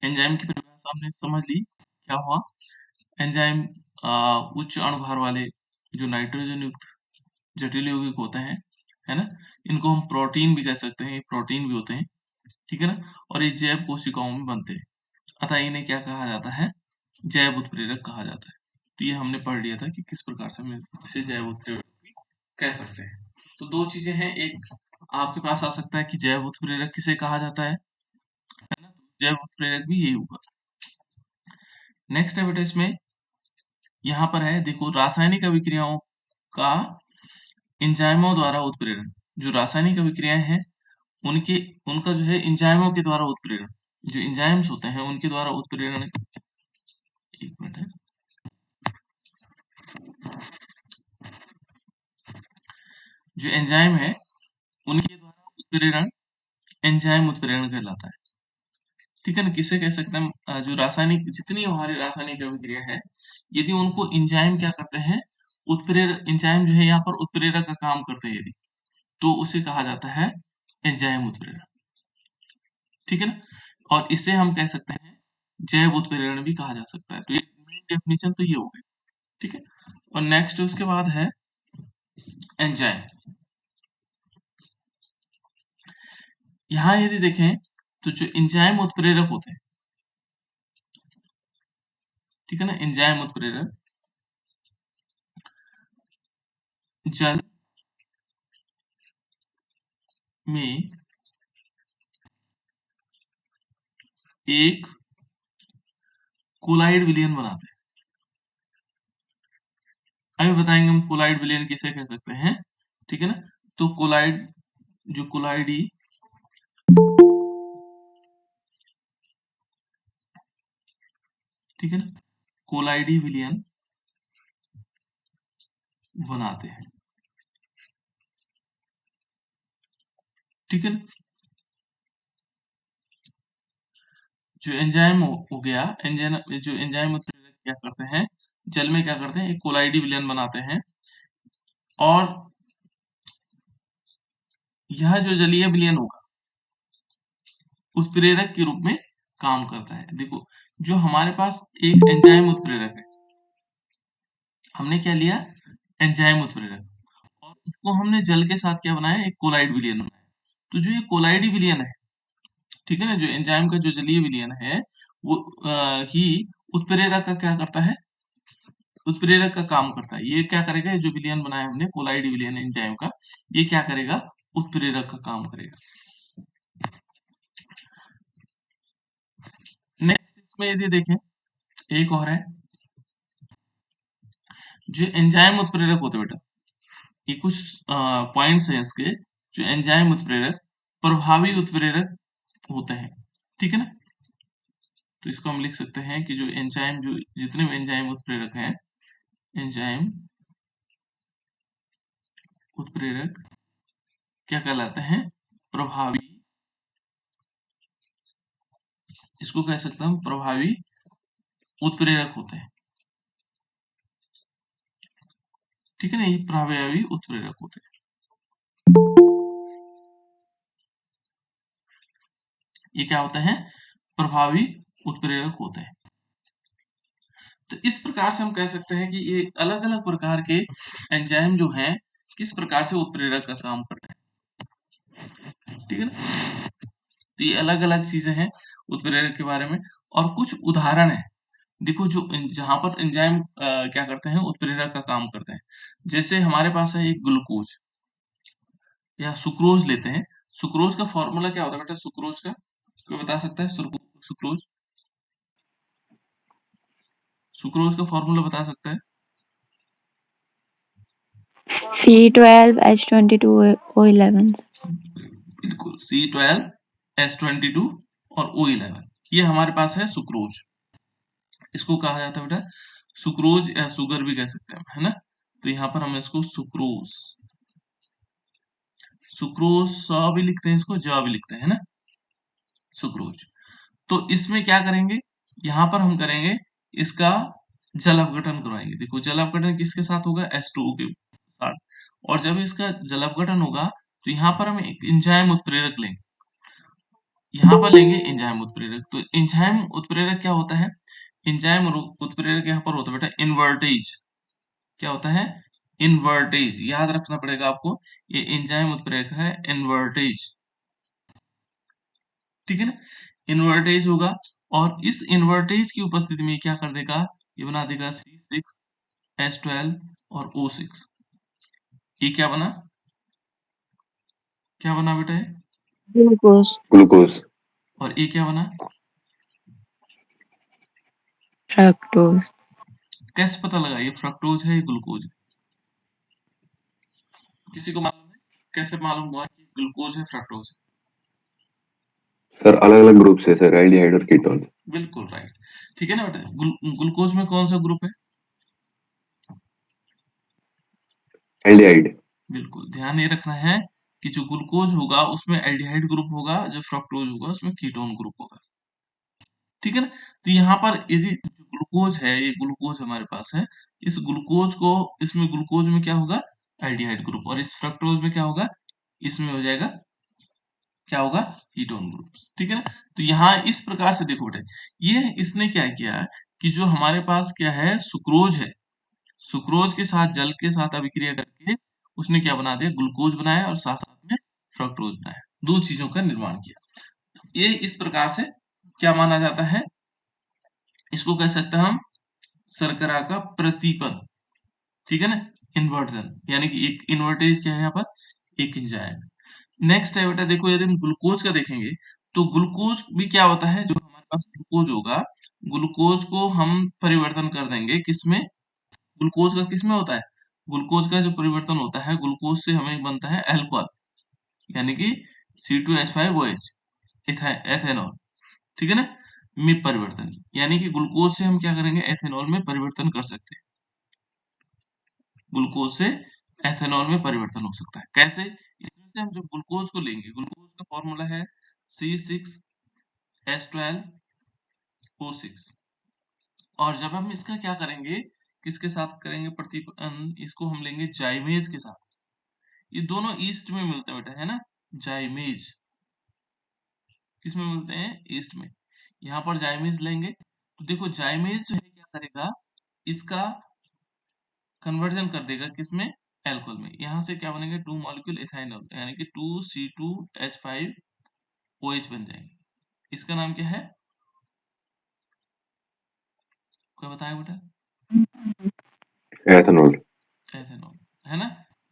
Enzyme की परिभाषा हमने समझ ली। क्या हुआ? एंजाइम उच्च अणुभार वाले जो नाइट्रोजन युक्त जटिल यौगिक होते हैं, है ना? इनको हम प्रोटीन भी कह सकते हैं, ये प्रोटीन भी होते हैं, ठीक है ना? और ये जैव कोशिकाओं में बनते हैं। अतः इन्हें क्या कहा जाता है? जैव उत्प्रेरक कहा जाता है। तो ये हमने पढ़ लिया था कि किस प्रकार से हम इसे जैव उत्प्रेरक भी कह सकते हैं। तो दो चीजें हैं, एक आपके पास आ सकता है कि जैव उत्प्रेरक किसे कहा जाता है ना? तो जैव उत्प्रेरक भी यही होगा। नेक्स्ट है बेटा, इसमें यहाँ पर है, देखो, रासायनिक अभिक्रियाओं का एंजाइमों द्वारा उत्प्रेरण। जो रासायनिक अभिक्रियाएं हैं उनके उनका जो है एंजाइमों के द्वारा उत्प्रेरण, जो एंजाइम्स होते हैं उनके द्वारा उत्प्रेरण। एक मिनट है। जो एंजाइम है उनके द्वारा उत्प्रेरण एंजाइम उत्प्रेरण कहलाता है, ठीक है ना? किसे कह सकते हैं हम? जो रासायनिक, जितनी हमारी रासायनिक अभिक्रिया है, यदि उनको एंजाइम क्या करते हैं, उत्प्रेरक, एंजाइम जो है यहाँ पर उत्प्रेरक का काम करते हैं यदि, तो उसे कहा जाता है एंजाइम उत्प्रेरक, ठीक है ना? और इसे हम कह सकते हैं जैव उत्प्रेरण भी कहा जा सकता है। तो ये मेन डेफिनेशन तो ये हो गई, ठीक है? और नेक्स्ट उसके बाद है एंजाइम। यहाँ यदि देखें तो जो एंजाइम उत्प्रेरक होते हैं, ठीक है ना? एंजाइम उत्प्रेरक जल में एक कोलाइड विलयन बनाते हैं। अभी बताएंगे हम कोलाइड विलयन किसे कह सकते हैं, ठीक है ना? तो कोलाइड, जो कोलाइडी, ठीक है ना, कोलाइडी विलयन बनाते हैं, ठीक है ना? जो एंजाइम हो गया, एंजाइम, जो एंजाइम उत्प्रेरक क्या करते हैं, जल में क्या करते हैं, एक कोलाइडी विलयन बनाते हैं, और यह जो जलीय विलयन होगा उत्प्रेरक के रूप में काम करता है। देखो, जो हमारे पास एक एंजाइम उत्प्रेरक है, हमने क्या लिया, एंजाइम उत्प्रेरक, और उसको हमने जल के साथ क्या बनाया, एक कोलाइड विलयन बनाया। तो जो ये कोलाइडी विलयन है, ठीक है ना, जो एंजाइम का जो जलीय विलयन है, वो ही उत्प्रेरक का क्या करता है, उत्प्रेरक का काम करता है। ये क्या करेगा, ये जो विलयन बनाया हमने कोलाइडी विलयन एंजाइम का, ये क्या करेगा, उत्प्रेरक का काम करेगा। नेक्स्ट इसमें यदि देखें, एक और है, जो एंजाइम उत्प्रेरक होते हैं बेटा, ये कुछ पॉइंट्स हैं इसके। जो एंजाइम उत्प्रेरक प्रभावी उत्प्रेरक होते हैं, ठीक है ना? तो इसको हम लिख सकते हैं कि जो एंजाइम, जो जितने भी एंजाइम उत्प्रेरक हैं, एंजाइम उत्प्रेरक क्या कहलाते हैं, प्रभावी, इसको कह सकते हैं हम प्रभावी उत्प्रेरक होते हैं, ठीक है ना? ये प्रभावी उत्प्रेरक होते हैं, ये क्या होते हैं, प्रभावी उत्प्रेरक होते हैं। तो इस प्रकार से हम कह सकते हैं कि ये अलग अलग प्रकार के एंजाइम जो हैं, किस प्रकार से उत्प्रेरक का काम करते हैं, ठीक है ना? तो ये अलग अलग चीजें हैं उत्प्रेरक के बारे में, और कुछ उदाहरण है। देखो, जो जहां पर एंजाइम क्या करते हैं, उत्प्रेरक का काम करते हैं, जैसे हमारे पास है एक ग्लूकोज या सुक्रोज लेते हैं। सुक्रोज का फॉर्मूला क्या होता है बेटा, सुक्रोज का कोई बता सकता है? सुक्रोज, सुक्रोज का फॉर्मूला बता सकता है? C12H22O11। बिल्कुल, C12H22 और O11, ये हमारे पास है सुक्रोज। इसको कहा जाता है बेटा सुक्रोज, या शुगर भी कह सकते हैं, है ना? तो यहाँ पर हम इसको सुक्रोज, सुक्रोज स भी लिखते हैं, इसको ज भी लिखते हैं, है ना? सुक्रोज। तो इसमें क्या करेंगे, यहाँ पर हम करेंगे इसका जल अपघटन करवाएंगे। देखो, जल अपघटन किसके साथ होगा, H2O के साथ। और जब इसका जल अपघटन होगा तो यहाँ पर हम एक एंजाइम उत्प्रेरक लेंगे, यहाँ पर लेंगे एंजाइम उत्प्रेरक। तो एंजाइम उत्प्रेरक क्या होता है? एंजाइम उत्प्रेरक यहाँ पर होता है बेटा इन्वर्टेज। क्या होता है? इन्वर्टेज। याद रखना पड़ेगा आपको, ये एंजाइम उत्प्रेरक है इन्वर्टेज। ठीक है ना? इन्वर्टेज होगा और इस इन्वर्टेज की उपस्थिति में क्या कर देगा? ये बना देगा C6H12 और O6। ये क्या बना? क्या बना बेटा ये? ग्लूकोज। ग्लूकोज। और ये क्या बना? फ्रक्टोज। कैसे पता लगा ये फ्रक्टोज है, ये ग्लूकोज है? किसी को मालूम है कैसे मालूम हुआ कि ग्लूकोज है फ्रक्टोज है? सर अलग अलग ग्रुप से सर, एल्डिहाइड और कीटोन। बिल्कुल राइट। ठीक है ना बेटा? ग्लूकोज में कौन सा ग्रुप है? एल्डिहाइड। बिल्कुल ध्यान ये रखना है कि जो ग्लूकोज होगा उसमें एल्डिहाइड ग्रुप होगा, जो फ्रक्टोज होगा उसमें कीटोन ग्रुप होगा। ठीक है ना? तो यहाँ पर यदि जो ग्लूकोज है, ये ग्लूकोज हमारे पास है, इस ग्लूकोज को, इसमें ग्लूकोज में क्या होगा? Aldehyde group. और इस फ्रक्टोज में क्या होगा? इसमें हो जाएगा, क्या होगा? Ketone group. ठीक है ना? तो यहाँ इस प्रकार से देखो बेटा, ये इसने क्या किया कि जो हमारे पास क्या है, सुक्रोज है, सुक्रोज के साथ जल के साथ अभिक्रिया करके उसने क्या बना दिया? ग्लूकोज बनाया और साथ साथ में फ्रक्टोज बनाया, दो चीजों का निर्माण किया। ये इस प्रकार से क्या माना जाता है? इसको कह सकते हैं हम शर्करा का प्रतिपद। ठीक है ना? इन्वर्जन, यानी कि एक इन्वर्टेज क्या है यहाँ पर? एक एंजाइम। नेक्स्ट है बेटा, देखो यदि हम ग्लूकोज का देखेंगे तो ग्लूकोज भी क्या होता है? जो हमारे पास ग्लूकोज होगा, ग्लूकोज को हम परिवर्तन कर देंगे किसमें? ग्लूकोज का किसमें होता है? ग्लूकोज का जो परिवर्तन होता है, ग्लूकोज से हमें बनता है अल्कोहल, यानी कि C2H5OH, एथेनॉल। ठीक है ना? में परिवर्तन, यानी कि ग्लूकोज से हम क्या करेंगे? एथेनॉल में परिवर्तन कर सकते हैं। ग्लूकोज से एथेनॉल में परिवर्तन हो सकता है। कैसे? इसमें से हम जब ग्लूकोज को लेंगे, ग्लूकोज का फॉर्मूला है C6H12O6। और जब हम इसका क्या करेंगे, किसके साथ करेंगे प्रतिपन्न? इसको हम लेंगे जाइमेज के साथ। ये दोनों ईस्ट में मिलते हैं बेटा, है ना? जाइमेज किसमें मिलते हैं? ईस्ट में। यहाँ पर जाइमेज लेंगे तो देखो जाइमेज जो है क्या करेगा? इसका कन्वर्जन कर देगा किसमें? एल्कोहल में। यहाँ से क्या बनेंगे? 2 मॉलिक्यूल इथाइनॉल, यानी कि 2C2H5OH बन जाएंगे। इसका नाम क्या है? कोई बताएगा बेटा? एथेनॉल। एथेनॉल, है ना?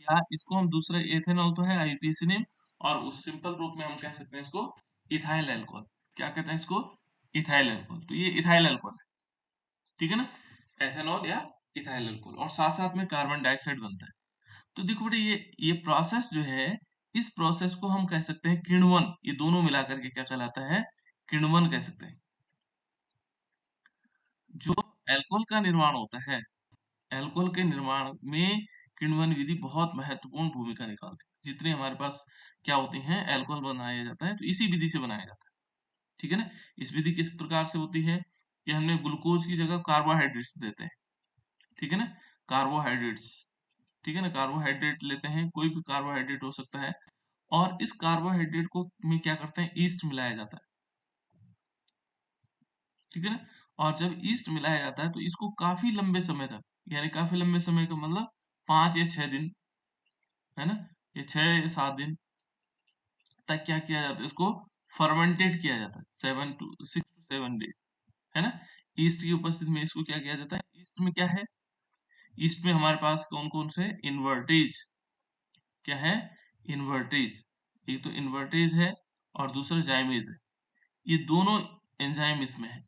या इसको हम दूसरा, एथेनॉल तो है आईपीसी नेम, और उस सिंपल रूप में हम कह सकते हैं इसको इथाइल अल्कोहल। क्या कहते हैं इसको? Ethyl alcohol. तो ये इथाइल अल्कोहल है। ठीक है ना? एथेनॉल या इथाइल अल्कोहल, और साथ साथ में कार्बन डाइऑक्साइड बनता है। तो देखो बेटा, ये प्रोसेस जो है, इस प्रोसेस को हम कह सकते हैं किण्वन। ये दोनों मिलाकर के क्या कहलाता है? किण्वन कह सकते हैं। जो अल्कोहल का निर्माण होता है, अल्कोहल के निर्माण में किण्वन विधि बहुत महत्वपूर्ण भूमिका निभाती है। जितने हमारे पास क्या होते हैं, अल्कोहल बनाया जाता है तो इसी विधि से बनाया जाता है। ठीक है ना? इस विधि किस प्रकार से होती है कि हमने ग्लूकोज की जगह कार्बोहाइड्रेट्स देते हैं। ठीक है ना? कार्बोहाइड्रेट्स। ठीक है ना? कार्बोहाइड्रेट लेते हैं, कोई भी कार्बोहाइड्रेट हो सकता है, और इस कार्बोहाइड्रेट को में क्या करते हैं? ईस्ट मिलाया जाता है। ठीक है ना? और जब ईस्ट मिलाया जाता है तो इसको काफी लंबे समय तक, यानी काफी लंबे समय का मतलब 5 या 6 दिन, है ना? ये 6 या 7 दिन तक क्या किया जाता है? इसको फर्मेंटेड किया जाता है, 6 to 7 days, है ना? ईस्ट की उपस्थिति में इसको क्या किया जाता है? ईस्ट में क्या है? ईस्ट में हमारे पास कौन कौन से? इन्वर्टेज। क्या है? इन्वर्टेज। एक तो इन्वर्टेज है और दूसरा जाइमेज है। ये दोनों एंजाइम इसमें है।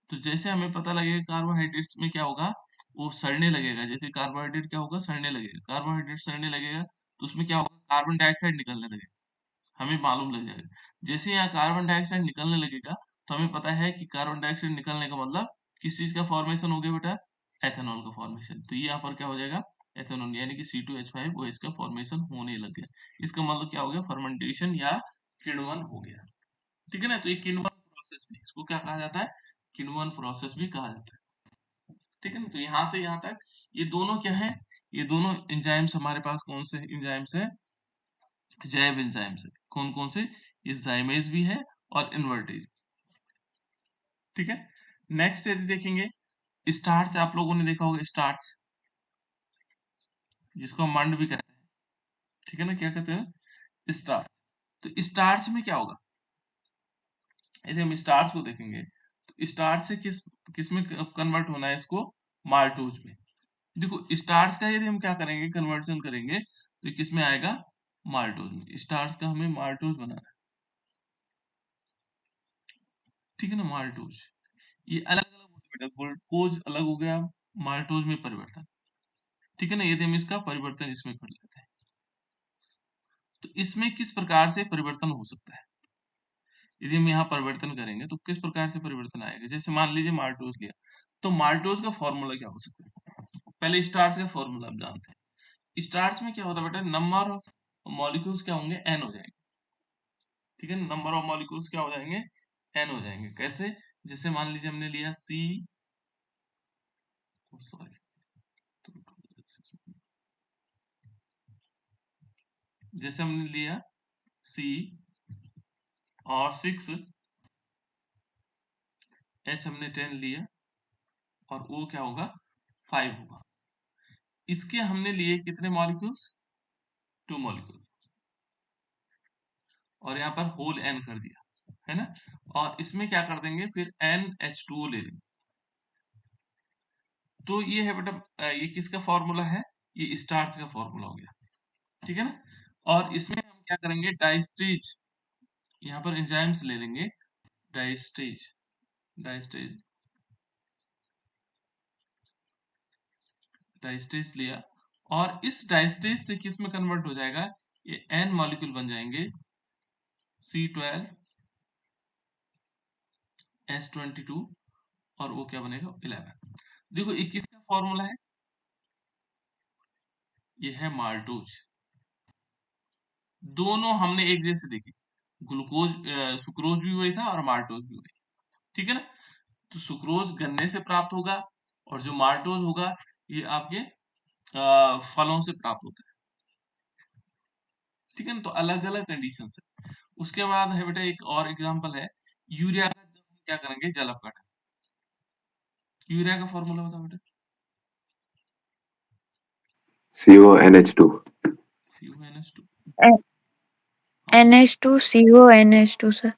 तो जैसे हमें पता लगेगा कार्बोहाइड्रेट्स में क्या होगा, वो सड़ने लगेगा। जैसे कार्बोहाइड्रेट क्या होगा? सड़ने लगेगा। कार्बोहाइड्रेट सड़ने लगेगा तो उसमें क्या होगा? कार्बन डाइऑक्साइड निकलने लगेगा, हमें मालूम लग जाएगा। जैसे यहाँ कार्बन डाइऑक्साइड निकलने लगेगा तो हमें पता है कि कार्बन डाइऑक्साइड निकलने का मतलब किस चीज का फॉर्मेशन हो गया बेटा? एथेनॉल का फॉर्मेशन। तो ये यहाँ पर क्या हो जाएगा? एथेनॉल, यानी कि C2H5 वो इसका फॉर्मेशन होने लग गया। इसका मतलब क्या हो गया? फर्मेंटेशन या किण्वन हो गया। ठीक है ना? तो ये किण्वन प्रोसेस भी, इसको क्या कहा जाता है? किण्वन प्रोसेस भी कहा जाता है। ठीक है ना? तो यहाँ से यहाँ तक ये दोनों क्या है? ये दोनों एंजाइम्स हमारे पास कौन से एंजाइम्स है? जैव एंजाइम्स है। कौन कौन से? ये जाइमेज भी है और इन्वर्टेज। ठीक है, नेक्स्ट यदि देखेंगे स्टार्च, आप लोगों ने देखा होगा स्टार्च, जिसको हम मंड भी कहते हैं। ठीक है ना, क्या कहते हैं, स्टार्च। तो स्टार्च में क्या होगा, यदि हम स्टार्च को देखेंगे तो स्टार्च से किस में कन्वर्ट होना है इसको, माल्टोज में। देखो स्टार्च का यदि हम क्या करेंगे, कन्वर्जन करेंगे तो ये किस में आएगा, माल्टोज में। स्टार्च का हमें माल्टोज बनाना है। ठीक है ना, माल्टोज ये अलग अलग होते हैं बेटा, ग्लूकोज अलग हो गया, माल्टोज में परिवर्तन। ठीक है ना, यदि हम इसका परिवर्तन इसमें कर लेते हैं तो इसमें किस प्रकार से परिवर्तन हो सकता है, यदि हम यहाँ परिवर्तन करेंगे तो किस प्रकार से परिवर्तन आएगा। जैसे मान लीजिए माल्टोज लिया, तो माल्टोज का फॉर्मूला क्या हो सकता है, पहले स्टार्च का फॉर्मूला आप जानते हैं। स्टार्च में क्या होता है बेटा, नंबर ऑफ मॉलिक्यूल्स क्या होंगे, एन हो जाएंगे। ठीक है, नंबर ऑफ मॉलिक्यूल्स क्या हो जाएंगे, एन हो जाएंगे। कैसे, जैसे मान लीजिए हमने लिया सी, सॉरी, जैसे हमने लिया सी और 6, एच हमने 10 लिया और ओ क्या होगा, 5 होगा। इसके हमने लिए कितने मॉलिक्यूल्स, 2 मॉलिक्यूल, और यहाँ पर होल एन कर दिया, है ना। और इसमें क्या कर देंगे फिर NH2O ले लेंगे। तो ये है बेटा, ये किसका फॉर्मूला है, ये स्टार्च का फॉर्मूला हो गया। ठीक है ना, और इसमें हम क्या करेंगे, डाइस्टेज, यहाँ पर एंजाइम्स ले लेंगे, डाइस्टेज, डाइस्टेज, डाइस्टेज लिया, और इस डाइस्टेज से किस में कन्वर्ट हो जाएगा, ये एन मॉलिक्यूल बन जाएंगे, C12 S22 और वो क्या बनेगा, 11। देखो ये किसका फॉर्मूला है, ये है माल्टोज। दोनों हमने एक जैसे देखे, ग्लूकोज सुक्रोज भी वही था और माल्टोज भी वही। ठीक है ना, तो सुक्रोज गन्ने से प्राप्त होगा और जो माल्टोज होगा ये आपके फलों से प्राप्त होता है। ठीक है ना, तो अलग अलग कंडीशन है। उसके बाद है बेटा एक और एग्जांपल है, यूरिया का जब हम क्या करेंगे, जल अपघटन। यूरिया का फॉर्मूला बताओ बेटा, CONH2. CuNH2, NH2CO NH2 sir.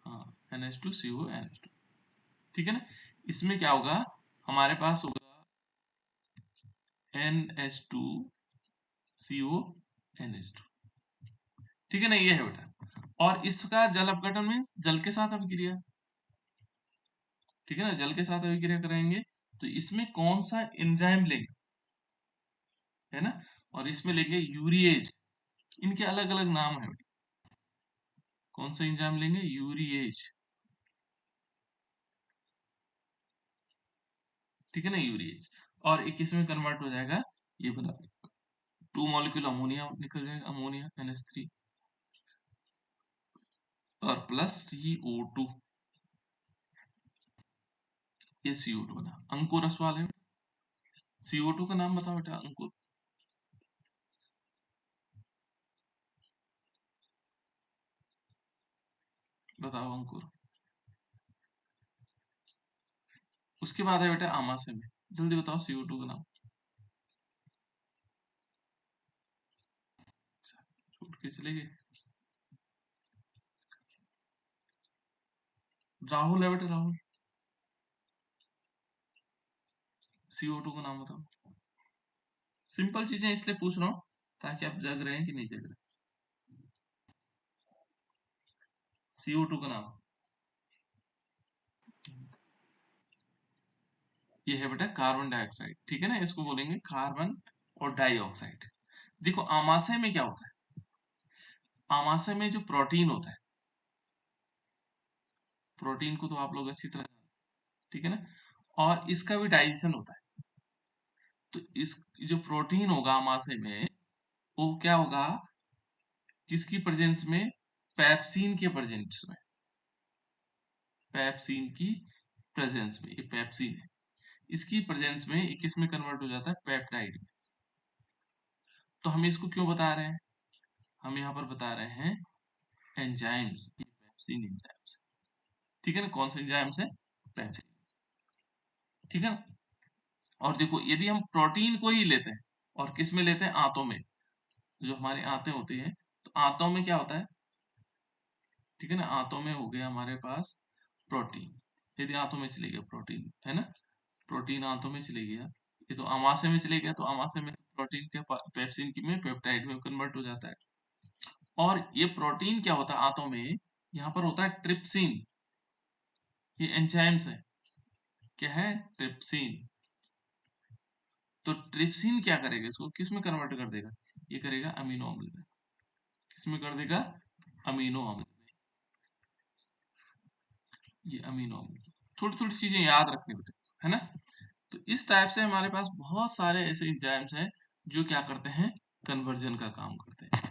हाँ NH2CONH2। ठीक है ना, इसमें क्या होगा, हमारे पास होगा NH2CONH2। ठीक है ना, ये है बेटा। और इसका जल अपघटन मीन्स जल के साथ अभिक्रिया। ठीक है ना, जल के साथ अभिक्रिया कराएंगे तो इसमें कौन सा एंजाइम लेंगे, है ना, और इसमें लेंगे यूरिएज। इनके अलग अलग नाम है बेटा, कौन सा एंजाइम लेंगे, यूरिएज। ठीक है ना, यूरिएज, और एक इसमें कन्वर्ट हो जाएगा, ये बना 2 मॉलिक्यूल अमोनिया निकल जाएगा, अमोनिया NH3 और प्लस CO2, ये CO2 बना। अंकुर रसवाल है, CO2 का नाम बताओ बेटा, अंकुर, बताओ अंकुर। उसके बाद है बेटा आमाशय में, जल्दी बताओ CO2 का नाम, छूट के चले गए, राहुल है बेटा, राहुल, CO2 का नाम बताओ। सिंपल चीजें इसलिए पूछ रहा हूँ ताकि आप जग रहे हैं कि नहीं जग रहे। CO2 का नाम, ये है बेटा कार्बन डाइऑक्साइड। ठीक है ना, इसको बोलेंगे कार्बन और डाइऑक्साइड। देखो आमाशय में क्या होता है, आमाशय में जो प्रोटीन होता है, प्रोटीन को तो आप लोग अच्छी तरह जानते हैं। ठीक है ना, और इसका भी डाइजेशन होता है। तो इस जो प्रोटीन होगा आमाशय में, वो क्या होगा, किसकी प्रेजेंस में, पेप्सिन के प्रेजेंस में, पेप्सिन की प्रेजेंस में, ये पेप्सिन है, इसकी प्रेजेंस में ये किस में कन्वर्ट हो जाता है, पेप्टाइड में। तो हम इसको क्यों बता रहे हैं, हम यहाँ पर बता रहे हैं एंजाइम्स, पेप्सिन एंजाइम्स, ठीक है ना। कौन से एंजाइम्स है? पेप्सिन, ठीक है ना। और देखो यदि हम प्रोटीन को ही लेते हैं और किस में लेते हैं? आंतों में, जो हमारे आंतें होती हैं, तो आंतों में क्या होता है? ठीक है ना, आंतों में हो गया हमारे पास प्रोटीन। यदि आंतों में चले गया प्रोटीन, है ना, प्रोटीन आंतों में चले गया, ये तो अमाशय में चले गया, तो अमाशय में प्रोटीन के पेप्सिन की में पेप्टाइड में कन्वर्ट हो जाता है। और ये प्रोटीन क्या होता है आंतों में? यहाँ पर होता है ट्रिप्सिन, ये एंजाइम्स है। क्या है? ट्रिप्सिन। तो ट्रिप्सिन क्या करेगा? इसको किस में कन्वर्ट कर देगा? ये करेगा अमीनो अम्ल में। किस में कर देगा? अमीनो अम्ल में। ये अमीनो अम्ल, थोड़ी थोड़ी चीजें याद रखनी बेटे, है ना। तो इस टाइप से हमारे पास बहुत सारे ऐसे एंजाइम्स हैं जो क्या करते हैं? कन्वर्जन का काम करते हैं,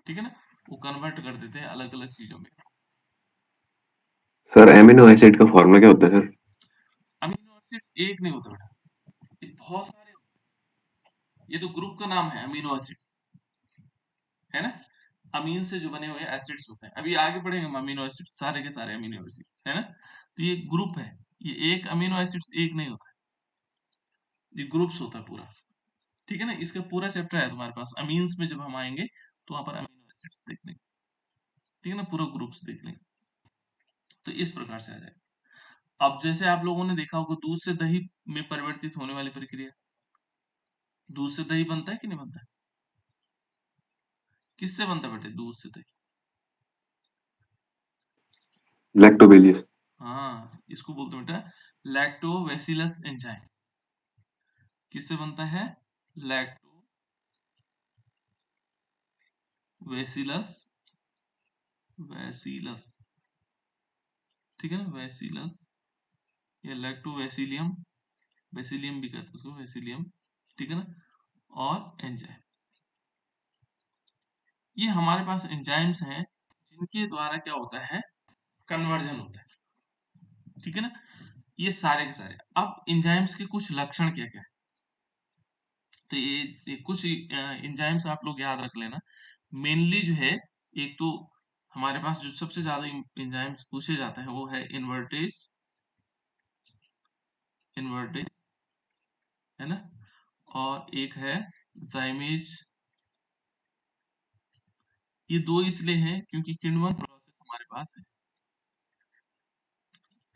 ठीक है ना। वो कन्वर्ट कर देते हैं अलग अलग चीजों में। सर एमिनो एसिड का फॉर्मूला क्या होता है सर? अमीनो एसिड्स एक नहीं होता बेटा, ये बहुत सारे होते हैं। ये तो ग्रुप का नाम है अमीनो एसिड्स, है ना। अमीन से जो बने हुए एसिड्स होते हैं, अभी आगे बढ़ेंगे हम अमीनो एसिड्स, सारे के सारे अमीनो एसिड्स, है ना। तो ये ग्रुप है, ये एक अमीनो एसिड्स एक नहीं होता है, ये ग्रुप्स होता है पूरा, ठीक है ना। इसका पूरा चैप्टर है तुम्हारे पास अमीन्स में, जब हम आएंगे तो वहां पर अमीनो एसिड्स देख लेंगे, ठीक है ना, पूरा ग्रुप्स देख लेंगे। तो इस प्रकार से आ जाएगा। अब जैसे आप लोगों ने देखा होगा दूध से दही में परिवर्तित होने वाली प्रक्रिया, दूध से दही बनता है कि नहीं बनता है? किससे बनता है बेटे दूध से दही? लैक्टोबेलियस। हाँ, इसको बोलते हैं बेटा लैक्टोबैसिलस एंजाइम। किससे बनता है? लैक्टोबैसिलस, वैसिलस, ठीक है ना, वैसिलस या लैक्टोबैसिलियम, बैसिलियम भी कहते हैं उसको, बैसिलियम, ठीक है ना। और एंजाइम, ये हमारे पास एंजाइम्स हैं जिनके द्वारा क्या होता है? कन्वर्जन होता है, ठीक है ना। ये सारे के सारे। अब एंजाइम्स के कुछ लक्षण क्या क्या है? तो ये कुछ एंजाइम्स आप लोग याद रख लेना। मेनली जो है, एक तो हमारे पास जो सबसे ज्यादा एंजाइम्स पूछे जाते हैं वो है इन्वर्टेज, इन्वर्टेज, है ना। और एक है जाइमेज। ये दो इसलिए हैं क्योंकि किण्वन प्रोसेस हमारे पास है,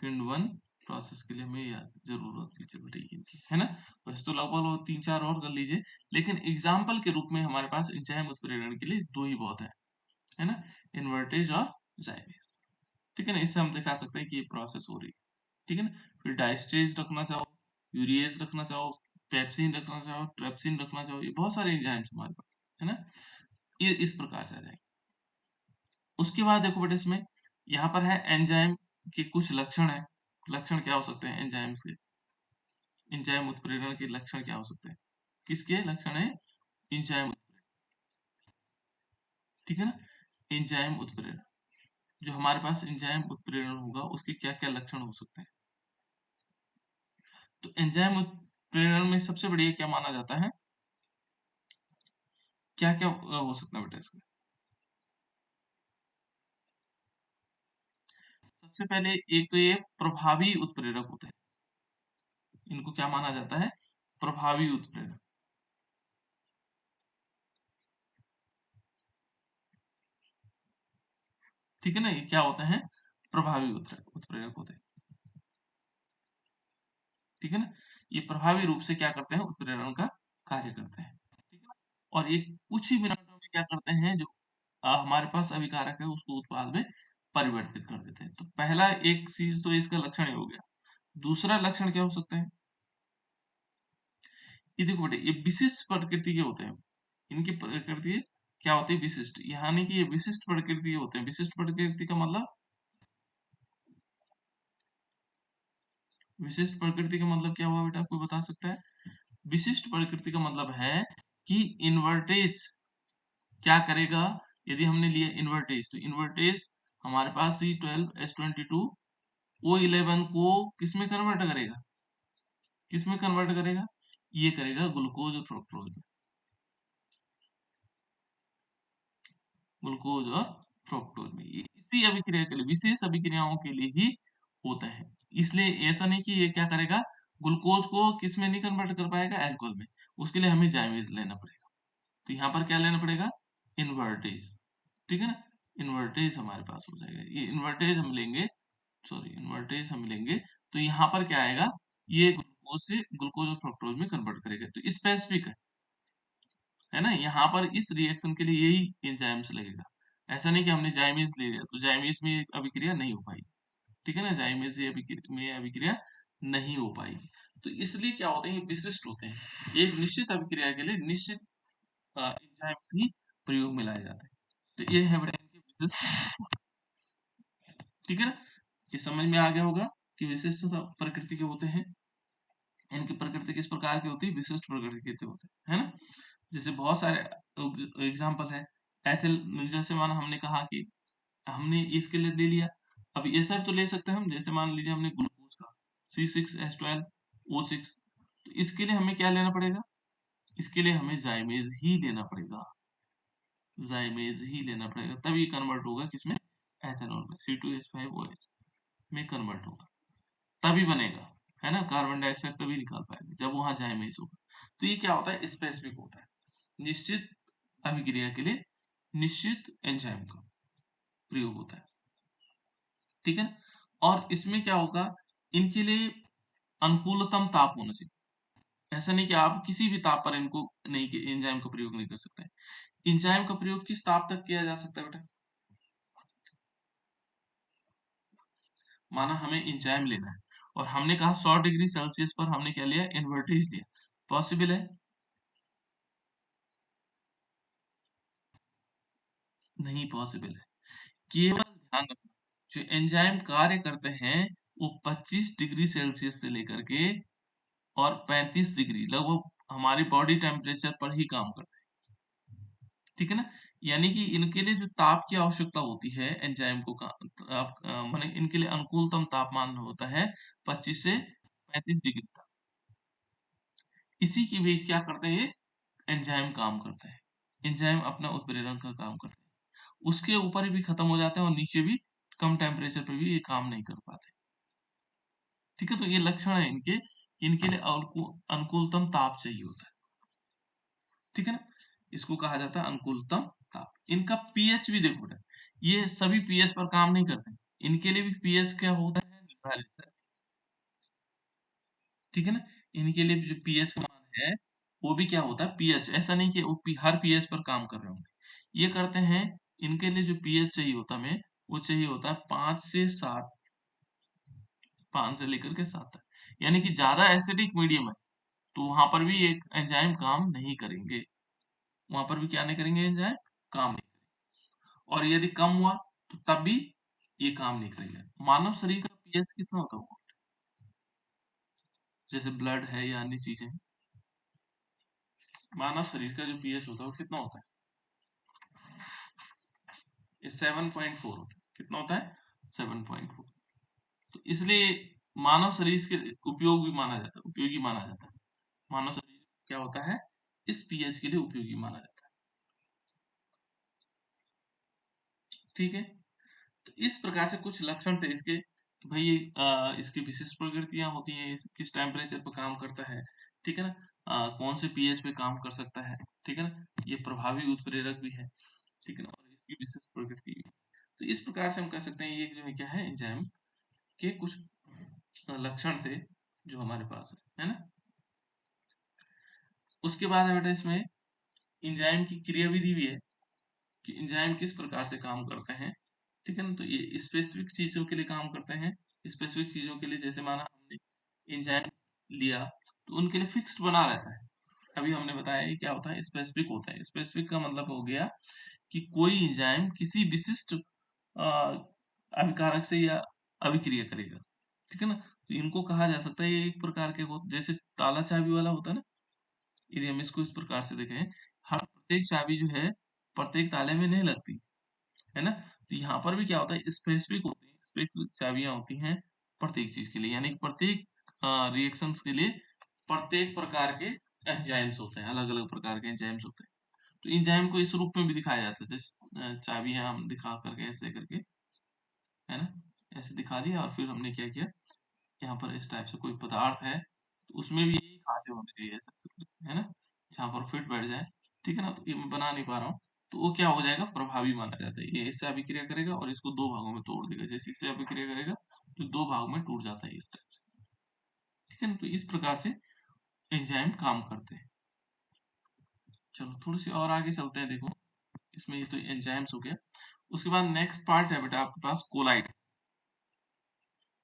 किण्वन प्रोसेस के लिए हमें याद जरूरत की पड़ेगी इनकी, है ना। वैसे तो लगभग वो तीन चार और कर लीजिए, लेकिन एग्जाम्पल के रूप में हमारे पास एंजाइम उत्प्रेरण के लिए दो ही बहुत है ना, इन्वर्टेज और जाइमेज, ठीक है ना। इससे हम दिखा सकते हैं कि ये प्रोसेस हो रही है, ठीक है ना। फिर डायस्टेज रखना चाहो, यूरिएज रखना चाहो, पेप्सिन रखना चाहो, ट्रेप्सिन रखना चाहो, ये बहुत सारे एंजाइम्स हमारे पास, है ना। ये इस प्रकार से आ जाएंगे। उसके बाद देखो बेटा इसमें यहाँ पर है एंजाइम के कुछ लक्षण है। लक्षण क्या हो सकते हैं एंजाइम्स के? एंजाइम उत्प्रेरण के लक्षण क्या हो सकते हैं? किसके लक्षण है? एंजाइम, ठीक है ना। एंजाइम उत्प्रेरण, जो हमारे पास एंजाइम उत्प्रेरण होगा उसके क्या क्या लक्षण हो सकते हैं? तो एंजाइम उत्प्रेरण में सबसे बढ़िया क्या माना जाता है? क्या क्या हो सकता है बेटा इसका? सबसे पहले एक तो ये प्रभावी उत्प्रेरक होते हैं, इनको क्या माना जाता है? प्रभावी उत्प्रेरक, ठीक है ना। ये क्या होते हैं? प्रभावी उत्प्रेरक होते हैं, ठीक है ना। ये प्रभावी रूप से क्या करते हैं? उत्प्रेरण का कार्य करते हैं, ठीक है ना। और ये कुछ ही मिनटों में क्या करते हैं? जो हमारे पास अभिकारक है उसको उत्पाद में परिवर्तित कर देते हैं। तो पहला एक चीज तो इसका लक्षण ही हो गया। दूसरा लक्षण क्या हो सकता है? ये देखो बेटे, ये विशिष्ट प्रकृति के होते हैं, इनकी प्रकृति क्या होती है? विशिष्ट, यानी कि ये विशिष्ट प्रकृति के होते हैं। विशिष्ट प्रकृति का मतलब, विशिष्ट प्रकृति का मतलब क्या हुआ बेटा, कोई बता सकता है? विशिष्ट प्रकृति का मतलब है कि इन्वर्टेज क्या करेगा? यदि हमने लिया इन्वर्टेज, तो इन्वर्टेज हमारे पास C12H22O11 को किसमें कन्वर्ट करेगा? किसमें कन्वर्ट करेगा? ये करेगा ग्लूकोज और फ्रुक्टोज, ग्लूकोज और फ्रुक्टोज में। ये इसी अभिक्रिया के लिए, विशेष अभिक्रियाओं के लिए ही होता है। इसलिए ऐसा नहीं कि ये क्या करेगा, ग्लूकोज को किस में नहीं कन्वर्ट कर पाएगा, अल्कोहल में। उसके लिए हमें जाइमेज लेना पड़ेगा। तो यहाँ पर क्या लेना पड़ेगा, इन्वर्टेज। ठीक है ना, इन्वर्टेज हमारे पास हो जाएगा। ये इन्वर्टेज हम लेंगे, सॉरी इन्वर्टेज हम लेंगे, तो यहाँ पर क्या आएगा, ये ग्लूकोज से ग्लूकोज और फ्रुक्टोज में कन्वर्ट करेगा। तो स्पेसिफिक है ना, यहाँ पर इस रिएक्शन के लिए यही एंजाइम्स लगेगा। ऐसा नहीं कि हमने जाइमेज ले लिया तो जाइमेज में अभिक्रिया नहीं हो पाई। ठीक है ना, जाइमेज से में अभिक्रिया नहीं हो पाएगी। तो इसलिए क्या होते हैं, ये विशिष्ट होते हैं। एक निश्चित अभिक्रिया के लिए निश्चित एंजाइम्स ही प्रयोग में लाए जाते हैं। तो ये है बेटा इनके विशिष्ट। ठीक है ना, ये समझ में आ गया होगा कि विशिष्ट प्रकृति के होते हैं। इनकी प्रकृति किस प्रकार की होती है, विशिष्ट प्रकृति के होते हैं, है ना। जैसे बहुत सारे एग्जाम्पल है। एथिल, जैसे माना हमने कहा कि हमने इसके लिए ले लिया, अब ये सब तो ले सकते हैं हम। जैसे मान लीजिए हमने ग्लूकोज का C6H12O6, तो इसके लिए हमें क्या लेना पड़ेगा, इसके लिए हमें जाइमेज ही लेना पड़ेगा, जाइमेज ही लेना पड़ेगा, तभी कन्वर्ट होगा किसमें, एथेनॉल में, C2H5OH में कन्वर्ट होगा, तभी बनेगा, है ना। कार्बन डाइऑक्साइड तभी निकाल पाएगा जब वहां जाइमेज होगा। तो ये क्या होता है, स्पेसिफिक होता है। निश्चित अभिक्रिया के लिए निश्चित एंजाइम का प्रयोग होता है। ठीक है, और इसमें क्या होगा, इनके लिए अनुकूलतम ताप होना चाहिए। ऐसा नहीं कि आप किसी भी ताप पर इनको नहीं, एंजाइम का प्रयोग नहीं कर सकते। एंजाइम का प्रयोग किस ताप तक किया जा सकता है बेटा, माना हमें एंजाइम लेना है और हमने कहा 100 डिग्री सेल्सियस पर हमने क्या लिया, इन्वर्टेज लिया, पॉसिबल है, नहीं पॉसिबल है। केवल ध्यान रखना, जो एंजाइम कार्य करते हैं वो 25 डिग्री सेल्सियस से लेकर के और 35 डिग्री लगभग हमारी बॉडी टेम्परेचर पर ही काम करते हैं। ठीक है ना, यानी कि इनके लिए जो ताप की आवश्यकता होती है एंजाइम को माने इनके लिए अनुकूलतम तापमान होता है 25 से 35 डिग्री तक। इसी की बेस क्या करते हैं, एंजाइम काम करते हैं। एंजाइम अपना उत्प्रेरण का काम करते हैं, उसके ऊपर भी खत्म हो जाते हैं और नीचे भी कम टेम्परेचर पे भी ये काम नहीं कर पाते। ठीक है, तो ये लक्षण है इनके, इनके लिए अनुकूलतम ताप चाहिए होता है। ठीक है ना, इसको कहा जाता है अनुकूलतम ताप। इनका पीएच भी देखो बेटा, ये सभी पीएच पर काम नहीं करते, इनके लिए भी पीएच क्या होता है, निर्धारित है। ठीक है ना, इनके लिए भी जो पीएच का मान है वो भी क्या होता है, पीएच। ऐसा नहीं कि वो हर पीएच पर काम कर रहे होंगे, ये करते हैं। इनके लिए जो पीएच चाहिए होता है, हमें वो चाहिए होता है 5 से 7, 5 से लेकर के 7 तक। यानी कि ज्यादा एसिडिक मीडियम है तो वहां पर भी एक एंजाइम काम नहीं करेंगे, वहां पर भी क्या नहीं करेंगे, एंजाइम काम नहीं करेंगे। और यदि कम हुआ तो तब भी ये काम नहीं करेंगे। मानव शरीर का पीएच कितना होता होगा, जैसे ब्लड है या अन्य चीजें, मानव शरीर का जो पीएच होता है वो कितना होता है, ये 7.4 होता है। कितना होता है, 7.4। तो इसलिए मानव शरीर के उपयोग भी माना जाता है, उपयोगी माना जाता है। मानव शरीर क्या होता है, इस पीएच के लिए उपयोगी माना जाता है। ठीक है, तो इस प्रकार से कुछ लक्षण थे इसके कि भाई ये इसकी विशिष्ट प्रकृतियां होती हैं, किस टेम्परेचर पर काम करता है। ठीक है ना, कौन से पीएच पे काम कर सकता है। ठीक है ना, ये प्रभावी उत्प्रेरक भी है। ठीक है ना, और इसकी विशिष्ट प्रकृति भी। तो इस प्रकार से हम कह सकते हैं ये जो है क्या है, एंजाइम के कुछ लक्षण थे जो हमारे पास है ना। उसके बाद है बेटा इसमें एंजाइम की क्रियाविधि भी है कि एंजाइम किस प्रकार से काम करते हैं। ठीक है ना, तो ये स्पेसिफिक चीजों के लिए काम करते हैं। स्पेसिफिक चीजों के लिए जैसे माना हमने एंजाइम लिया तो उनके लिए फिक्स्ड बना रहता है। अभी हमने बताया ये क्या होता है, स्पेसिफिक होता है। स्पेसिफिक का मतलब हो गया कि कोई एंजाइम किसी विशिष्ट अभिकारक से या अभिक्रिया करेगा। ठीक है ना, तो इनको कहा जा सकता है ये एक प्रकार के जैसे ताला चाबी वाला होता है ना, यदि हम इसको इस प्रकार से देखें, हर प्रत्येक चाबी जो है प्रत्येक ताले में नहीं लगती, है ना। तो यहाँ पर भी क्या होता है, स्पेसिफिक होती है, स्पेसिफिक चाबियां होती हैं प्रत्येक चीज के लिए, यानी कि प्रत्येक रिएक्शंस के लिए प्रत्येक प्रकार के एंजाइम्स होते हैं, अलग अलग प्रकार के एंजाइम्स होते हैं। तो एंजाइम को इस रूप में भी दिखाया जाता है, जैसे चाबियां हम दिखा करके ऐसे करके, है ना, ऐसे दिखा दिया और फिर हमने क्या किया, यहाँ पर इस टाइप से कोई पदार्थ है, तो उसमें भी यही खासियत होनी चाहिए, ऐसे है ना, जहाँ पर फिट बैठ जाए, ठीक है ना। तो ये मैं बना नहीं पा रहा हूँ, तो वो क्या हो जाएगा, प्रभावी माना जाता है। ये इससे अभिक्रिया करेगा और इसको दो भागों में तोड़ देगा, जैसे इससे अभिक्रिया करेगा तो दो भाग में टूट जाता है इस टाइप से, ठीक है ना। तो इस प्रकार से एंजाइम काम करते हैं। चलो थोड़ी सी और आगे चलते हैं। देखो इसमें ये तो एंजाइम्स हो गया, उसके बाद नेक्स्ट पार्ट है बेटा आपके पास कोलाइड।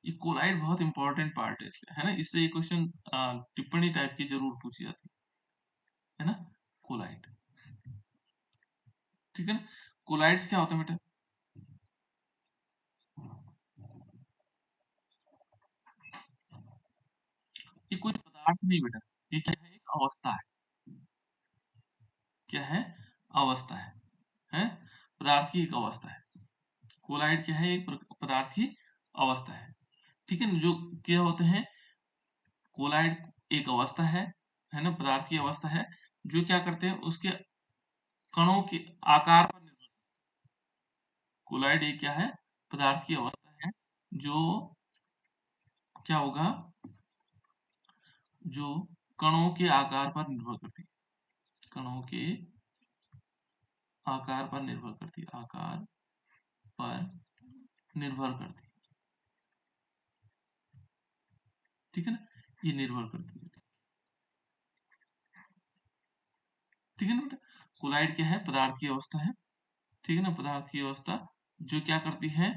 ये कोलाइड बहुत इंपॉर्टेंट पार्ट है इसका, है ना, इससे ये क्वेश्चन टिप्पणी टाइप की जरूर पूछी जाती है ना, कोलाइड, ठीक है ना। कोलाइड्स क्या होता है बेटा, ये कोई पदार्थ नहीं बेटा, ये क्या है, एक अवस्था है। क्या है, अवस्था है, पदार्थ की एक अवस्था है। कोलाइड क्या है, एक पदार्थ की अवस्था है, ठीक है ना। जो क्या होते हैं, कोलाइड एक अवस्था है ना, पदार्थ की अवस्था है, जो क्या करते हैं, उसके कणों के आकार पर निर्भर। कोलाइड एक क्या है, पदार्थ की अवस्था है, जो क्या होगा, जो कणों के आकार पर निर्भर करती है, कणों के आकार पर निर्भर करती है, आकार पर निर्भर करती है, ठीक है ना, ये निर्भर करती है, ठीक है ना बेटा। कोलाइड क्या है, पदार्थ की अवस्था है, ठीक है ना, पदार्थ की अवस्था जो क्या करती है,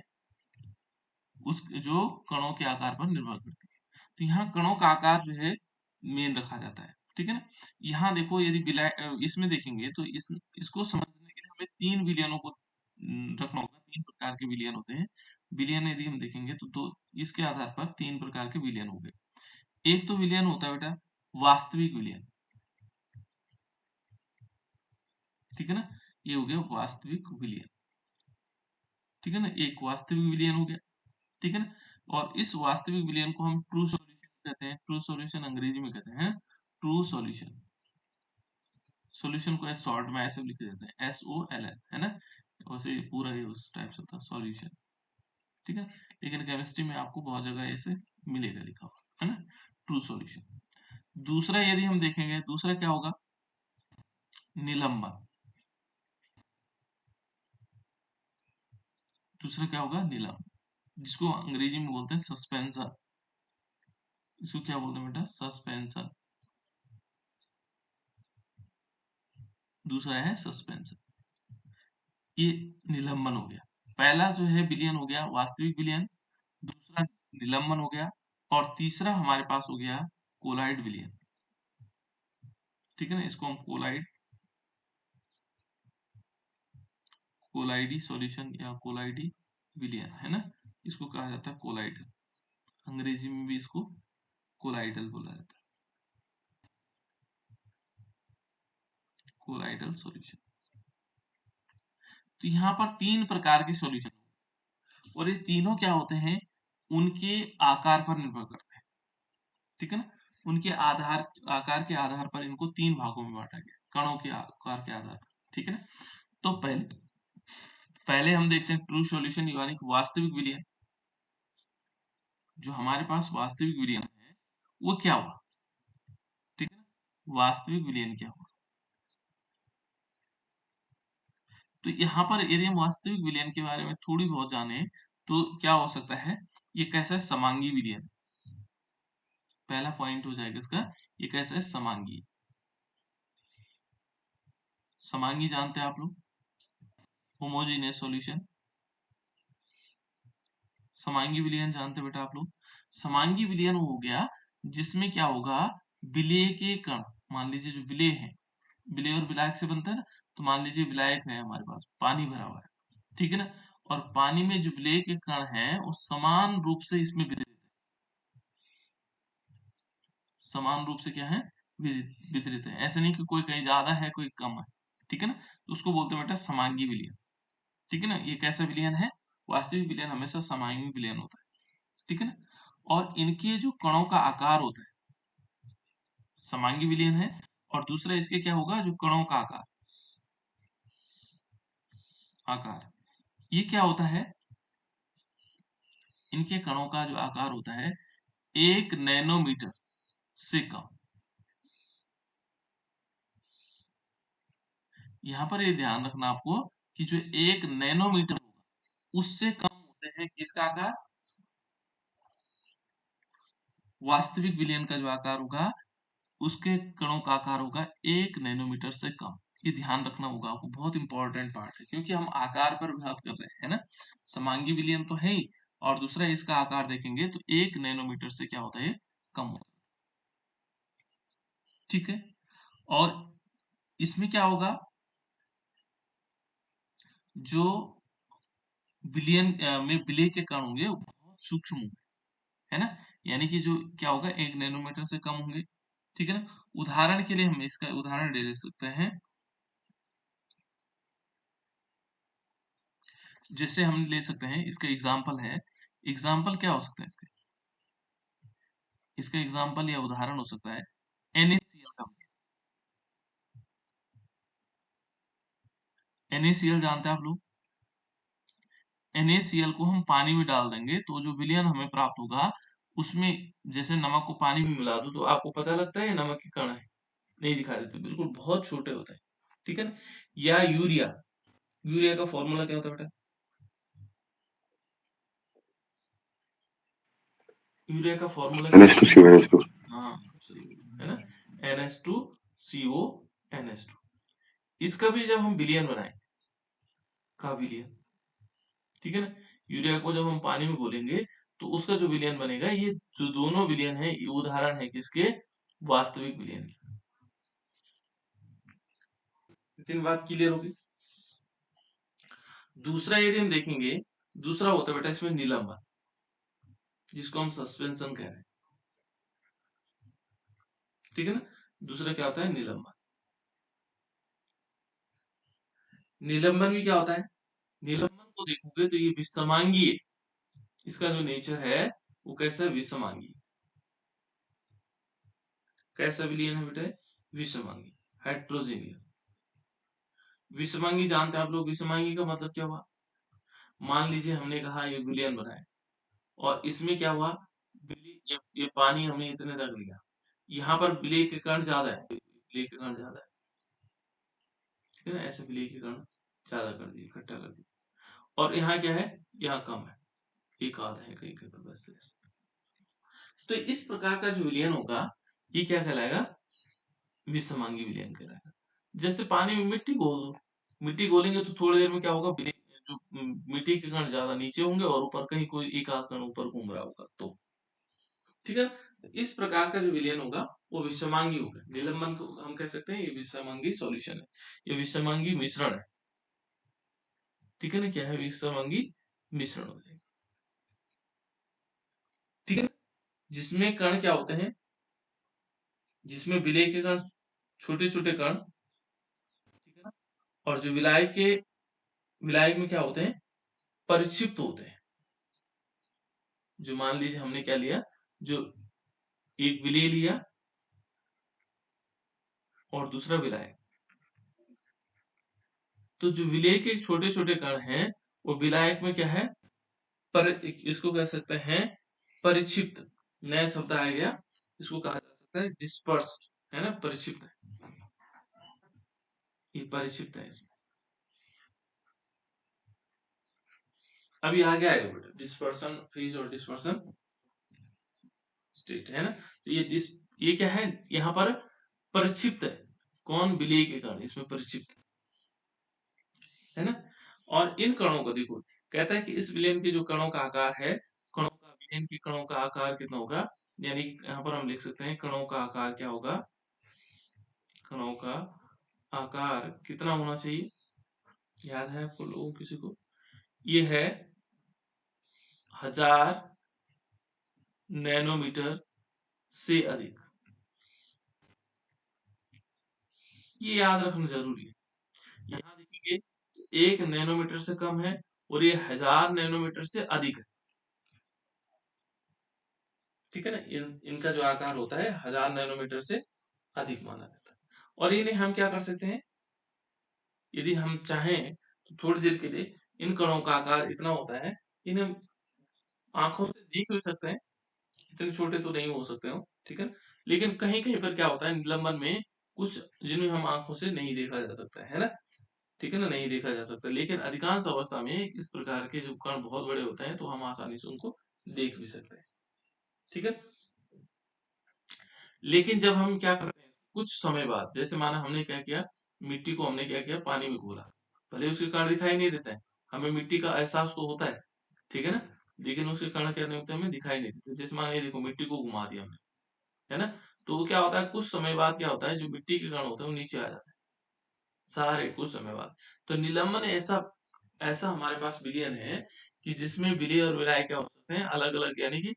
उस जो कणों के आकार पर निर्भर करती है। तो यहाँ कणों का आकार जो है मेन रखा जाता है, ठीक है ना। यहाँ देखो यदि इसमें देखेंगे तो इसको समझने के लिए हमें तीन विलयनों को रखना होगा। तीन प्रकार के विलयन होते हैं। विलयन यदि हम देखेंगे तो दो, इसके आधार पर तीन प्रकार के विलयन हो गए। एक तो विलयन होता है बेटा वास्तविक विलयन, ठीक है ना, ये हो गया वास्तविक विलयन, ठीक है ना, एक वास्तविक विलयन हो गया, ठीक है ना। और इस वास्तविक विलयन को हम ट्रू सॉल्यूशन कहते हैं। ट्रू सॉल्यूशन अंग्रेजी में कहते हैं ट्रू सॉल्यूशन। सॉल्यूशन को शॉर्ट में ऐसे लिख देते हैं SOLN, है ना, वैसे पूरा ही उस टाइप से होता है सॉल्यूशन, ठीक है। लेकिन केमिस्ट्री में आपको बहुत जगह ऐसे मिलेगा लिखा हुआ, है ना, ट्रू सॉल्यूशन। दूसरा यदि हम देखेंगे, दूसरा क्या होगा, निलंबन। दूसरा क्या होगा, निलंबन, जिसको अंग्रेजी में बोलते हैं सस्पेंशन। इसको क्या बोलते हैं बेटा, सस्पेंशन। दूसरा है सस्पेंशन, ये निलंबन हो गया। पहला जो है विलयन हो गया वास्तविक विलयन, दूसरा निलंबन हो गया, और तीसरा हमारे पास हो गया कोलाइड विलयन, ठीक है ना। इसको हम कोलाइडी सॉल्यूशन या कोलाइडी विलयन, है ना, इसको कहा जाता है कोलाइड। अंग्रेजी में भी इसको कोलाइडल बोला जाता है, कोलाइडल सॉल्यूशन। तो यहाँ पर तीन प्रकार के सॉल्यूशन, और ये तीनों क्या होते हैं, उनके आकार पर निर्भर करते हैं, ठीक है ना। उनके आकार के आधार पर इनको तीन भागों में बांटा गया, कणों के आकार के आधार पर, ठीक है ना। तो पहले हम देखते हैं ट्रू सॉल्यूशन यानी वास्तविक विलयन। जो हमारे पास वास्तविक विलयन है वो क्या हुआ, ठीक है ना, वास्तविक विलयन क्या हुआ। तो यहाँ पर यदि हम वास्तविक विलयन के बारे में थोड़ी बहुत जाने तो क्या हो सकता है, ये कैसा है, समांगी विलयन। पहला पॉइंट हो जाएगा इसका, ये कैसा है, समांगी। समांगी जानते हैं आप लोग, होमोजेनियस सॉल्यूशन। समांगी विलयन जानते हैं बेटा आप लोग। समांगी विलयन हो गया जिसमें क्या होगा, विलेय के कण, मान लीजिए जो विलेय है, विलेय और विलायक से बनता है ना, तो मान लीजिए विलायक है हमारे पास, पानी भरा हुआ है, ठीक है ना, और पानी में जो विलेय के कण हैं वो समान रूप से इसमें वितरित है, समान रूप से क्या है, वितरित है। ऐसे नहीं कि कोई कहीं ज्यादा है कोई कम है, ठीक है ना, तो उसको बोलते हैं बेटा समांगी विलयन, ठीक है ना। ये कैसा विलयन है, वास्तविक विलयन हमेशा समांगी विलयन होता है, ठीक है ना। और इनके जो कणों का आकार होता है, समांगी विलयन है, और दूसरा इसके क्या होगा, जो कणों का आकार, आकार, ये क्या होता है? इनके कणों का जो आकार होता है 1 नैनोमीटर से कम। यहाँ पर ये ध्यान रखना आपको कि जो 1 नैनोमीटर होगा, उससे कम होते हैं किसका आकार? वास्तविक विलयन का जो आकार होगा, उसके कणों का आकार होगा 1 नैनोमीटर से कम। ये ध्यान रखना होगा आपको, बहुत इंपॉर्टेंट पार्ट है, क्योंकि हम आकार पर बात कर रहे हैं, है ना? समांगी विलयन तो है ही, और दूसरा इसका आकार देखेंगे तो 1 नैनोमीटर से क्या होता है? कम होता है। ठीक है? और इसमें क्या होगा? जो विलयन में विलय के कण होंगे वो बहुत सूक्ष्म होंगे, है ना? यानी कि जो क्या होगा 1 नैनोमीटर से कम होंगे, ठीक है ना? उदाहरण के लिए हम इसका उदाहरण ले सकते हैं। जैसे हम ले सकते हैं, इसका एग्जाम्पल है, एग्जाम्पल क्या हो सकता है इसका? इसका एग्जाम्पल या उदाहरण हो सकता है NaCl का। NaCl जानते हैं आप लोग? NaCl को हम पानी में डाल देंगे तो जो विलयन हमें प्राप्त होगा, उसमें जैसे नमक को पानी में मिला दो तो आपको पता लगता है ये नमक के कण है? नहीं दिखाई देते, बिल्कुल बहुत छोटे होते हैं, ठीक है ना? या यूरिया, यूरिया का फॉर्मूला क्या होता है बेटा? यूरिया का फॉर्मूला क्या होता है? NH2CO NH2 हाँ, सही है ना? NH2CO NH2। इसका भी जब हम विलयन बनाएं, का विलयन, ठीक है ना? यूरिया को जब हम पानी में घोलेंगे तो उसका जो विलयन बनेगा, ये जो दोनों विलयन है ये उदाहरण है किसके? वास्तविक विलयन के। तीन बात क्लियर होगी। दूसरा यदि हम देखेंगे, दूसरा होता है बेटा इसमें निलंबन, जिसको हम सस्पेंशन कह रहे हैं, ठीक है ना? दूसरा क्या होता है? निलंबन। निलंबन भी क्या होता है? निलंबन को देखोगे तो ये विषमांगी है, इसका जो नेचर है वो कैसा है? विषमांगी। कैसा विलयन है बेटा? विषमांगी, हाइड्रोजेनियस। विषमांगी जानते हैं आप लोग? विषमांगी का मतलब क्या हुआ? मान लीजिए हमने कहा ये विलयन बनाए और इसमें क्या हुआ? ये पानी हमने इतने तक लिया, यहाँ पर विलय के कण ज्यादा है, विलय के कण ज्यादा है, ठीक है ना? ऐसे विलय के कण ज्यादा कर दिए, इकट्ठा कर दिए, और यहाँ क्या है? यहाँ कम है, एक आध है कहीं कहीं पर, बस ऐसे। तो इस प्रकार का जो विलयन होगा, ये क्या कहलाएगा? विषमांगी विलयन कहलाएगा। जैसे पानी में मिट्टी घोल दो, मिट्टी घोलेंगे तो थोड़ी देर में क्या होगा? विलय, जो मिट्टी के कण ज्यादा नीचे होंगे और ऊपर कहीं कोई एक आध कण ऊपर घूम रहा होगा, तो ठीक है। इस प्रकार का जो विलयन होगा वो विषमांगी होगा। निलंबन को हम कह सकते हैं ये विषमांगी सॉल्यूशन है, ये विषमांगी मिश्रण है, ठीक है ना? क्या है? विषमांगी मिश्रण हो जाएगा, ठीक है ना? जिसमें कण क्या होते हैं? जिसमें विलय के कण, छोटे छोटे कण, ठीक है ना? और जो विलायक के, विलायक में क्या होते हैं? परिक्षिप्त होते हैं। जो मान लीजिए हमने क्या लिया, जो एक विलय लिया और दूसरा विलायक, तो जो विलय के छोटे छोटे कण हैं वो विलायक में क्या है? पर इसको कह सकते हैं परिक्षिप्त। नया शब्द आ गया, इसको कहा जा सकता है डिस्पर्स, है ना? परिक्षिप्त है, ये परिक्षिप्त है इसमें। अभी आगे आएगा बेटा, डिस्पर्सन फेज और डिस्पर्सन स्टेट, है ना? तो ये क्या है? यहाँ पर परिक्षिप्त है। कौन? विलय के कण इसमें परिक्षिप्त, है ना? और इन कणों को देखो, कहता है कि इस विलयन के जो कणों का आकार है, कणों का, विलयन के कणों का आकार कितना होगा? यानी यहाँ पर हम लिख सकते हैं कणों का आकार क्या होगा? कणों का आकार कितना होना चाहिए? याद है आपको लोगों किसी को? ये है 1000 नैनोमीटर से अधिक। ये याद रखना जरूरी है। यहाँ देखेंगे 1 नैनोमीटर से कम है और ये 1000 नैनोमीटर से अधिक है, ठीक है ना? इनका जो आकार होता है 1000 नैनोमीटर से अधिक माना जाता है। और इन्हें हम क्या कर सकते हैं? यदि हम चाहें थोड़ी देर के लिए इन कणों का आकार इतना होता है, इन्हें आंखों से देख भी सकते हैं, इतने छोटे तो नहीं हो सकते हो, ठीक है। लेकिन कहीं कहीं पर क्या होता है, निलंबन में कुछ जिन्हें हम आंखों से नहीं देखा जा सकता है ना, ठीक है ना, नहीं देखा जा सकता। लेकिन अधिकांश अवस्था में इस प्रकार के जो कण बहुत बड़े होते हैं तो हम आसानी से उनको देख भी सकते हैं, ठीक है। लेकिन जब हम क्या करते हैं, कुछ समय बाद, जैसे माना हमने क्या किया, मिट्टी को हमने क्या किया, पानी में घोला, भले उसके कण दिखाई नहीं देते हैं, हमें मिट्टी का एहसास तो होता है, ठीक है ना, लेकिन उसके कण क्या नहीं होते, हमें दिखाई नहीं देते। जैसे माना ये देखो, मिट्टी को घुमा दिया हमने, है ना, तो वो क्या होता है, कुछ समय बाद क्या होता है, जो मिट्टी के कण होते हैं वो नीचे आ जाते हैं सारे, कुछ समय बाद। तो निलंबन ऐसा ऐसा हमारे पास विलयन है कि जिसमें विलय और विलय क्या हो सकते हैं, अलग अलग, यानी कि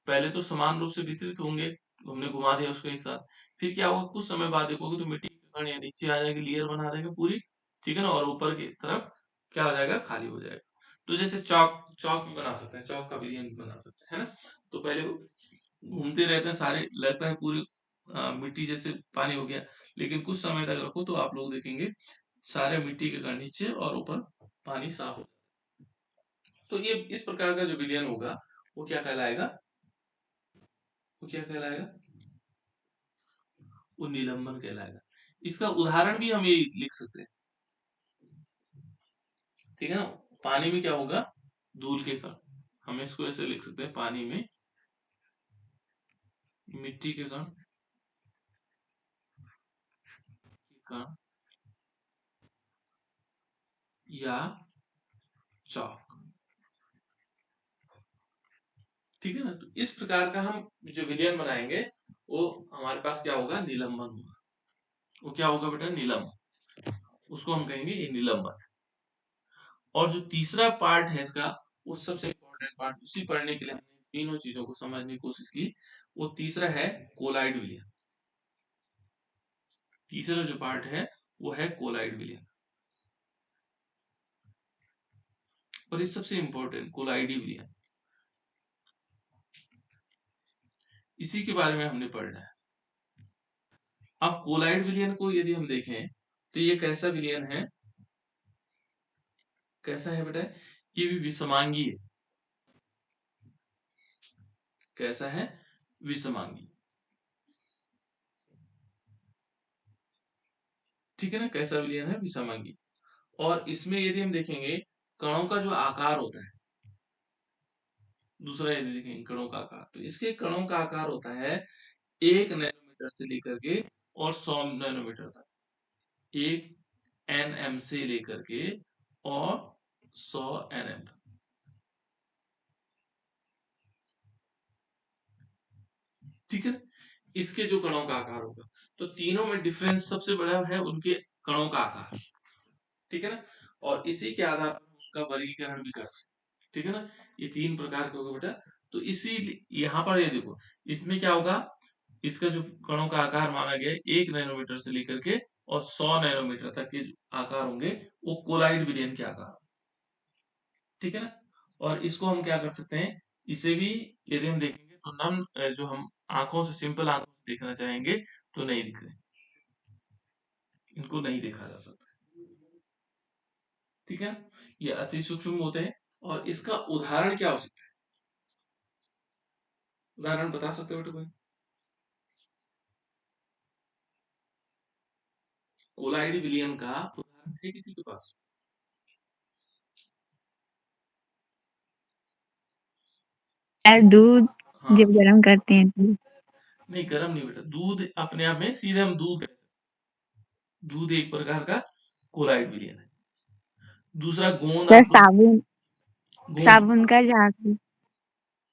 पहले तो समान रूप से वितरित होंगे, हमने घुमा दिया उसको एक साथ, फिर क्या होगा, कुछ समय बाद देखोगे तो मिट्टी के कण यहाँ नीचे आ जाएगी, लेयर बना देंगे पूरी, ठीक है ना, और ऊपर की तरफ क्या हो जाएगा, खाली हो जाएगा। तो जैसे चौक चौक भी बना सकते हैं, चौक का विलयन भी बना सकते हैं, है ना। तो पहले वो घूमते रहते हैं सारे, लगता है पूरी मिट्टी जैसे पानी हो गया, लेकिन कुछ समय तक रखो तो आप लोग देखेंगे सारे मिट्टी के कण नीचे और ऊपर पानी साफ हो। तो ये इस प्रकार का जो विलयन होगा वो क्या कहलाएगा, वो क्या कहलाएगा, वो निलंबन कहलाएगा। इसका उदाहरण भी हम ये लिख सकते हैं, ठीक है ना। पानी में क्या होगा, धूल के कण, हम इसको ऐसे लिख सकते हैं, पानी में मिट्टी के कण, कण या चौक, ठीक है ना। तो इस प्रकार का हम जो विलयन बनाएंगे वो हमारे पास क्या होगा, निलंबन होगा। वो क्या होगा बेटा, निलंबन, उसको हम कहेंगे ये निलंबन। और जो तीसरा पार्ट है इसका, वो सबसे इम्पोर्टेंट पार्ट, उसी पढ़ने के लिए हमने तीनों चीजों को समझने की कोशिश की। वो तीसरा है कोलाइड विलयन। तीसरा जो पार्ट है वो है कोलाइड विलयन, और ये सबसे इंपॉर्टेंट कोलाइडी विलयन, इसी के बारे में हमने पढ़ना है। अब कोलाइड विलयन को यदि हम देखें तो ये कैसा विलयन है, कैसा है बेटा, ये भी विषमांगी है। कैसा है, विषमांगी, ठीक है ना, कैसा विलयन है, विषमांगी। और इसमें यदि हम देखेंगे कणों का जो आकार होता है, दूसरा यदि देखेंगे कणों का आकार, तो इसके कणों का आकार होता है 1 नैनोमीटर से लेकर के और 100 नैनोमीटर तक, 1 nm से लेकर के और 100 nm तक, ठीक है। इसके जो कणों का आकार होगा, तो तीनों में डिफरेंस सबसे बड़ा है उनके कणों का आकार, ठीक है ना। और इसी के आधार पर उनका वर्गीकरण भी करते हैं, ठीक है ना। ये 3 प्रकार के होगा बेटा। तो इसी यहाँ पर ये देखो, इसमें क्या होगा, इसका जो कणों का आकार माना गया है 1 नैनोमीटर से लेकर के और 100 नैनोमीटर तक के आकार होंगे, वो कोलाइड विलयन के आकार, ठीक है ना। और इसको हम क्या कर सकते हैं, इसे भी यदि हम देखेंगे तो जो हम आंखों से, सिंपल आंखों से देखना चाहेंगे तो नहीं दिख रहे, इनको नहीं देखा जा सकता, ठीक है। ये अति सूक्ष्म होते हैं। और इसका उदाहरण क्या हो सकता है, उदाहरण बता सकते हो बेटा कोई, कोलाइड विलयन का उदाहरण है किसी के पास। दूध हाँ, जब गर्म करते हैं तो। नहीं गर्म नहीं बेटा, दूध अपने आप में सीधे हम दूध, दूध एक प्रकार का कोलाइड विलयन है। दूसरा गोंद, सर आप लोग, साबुन, गोंद, साबुन का झाग।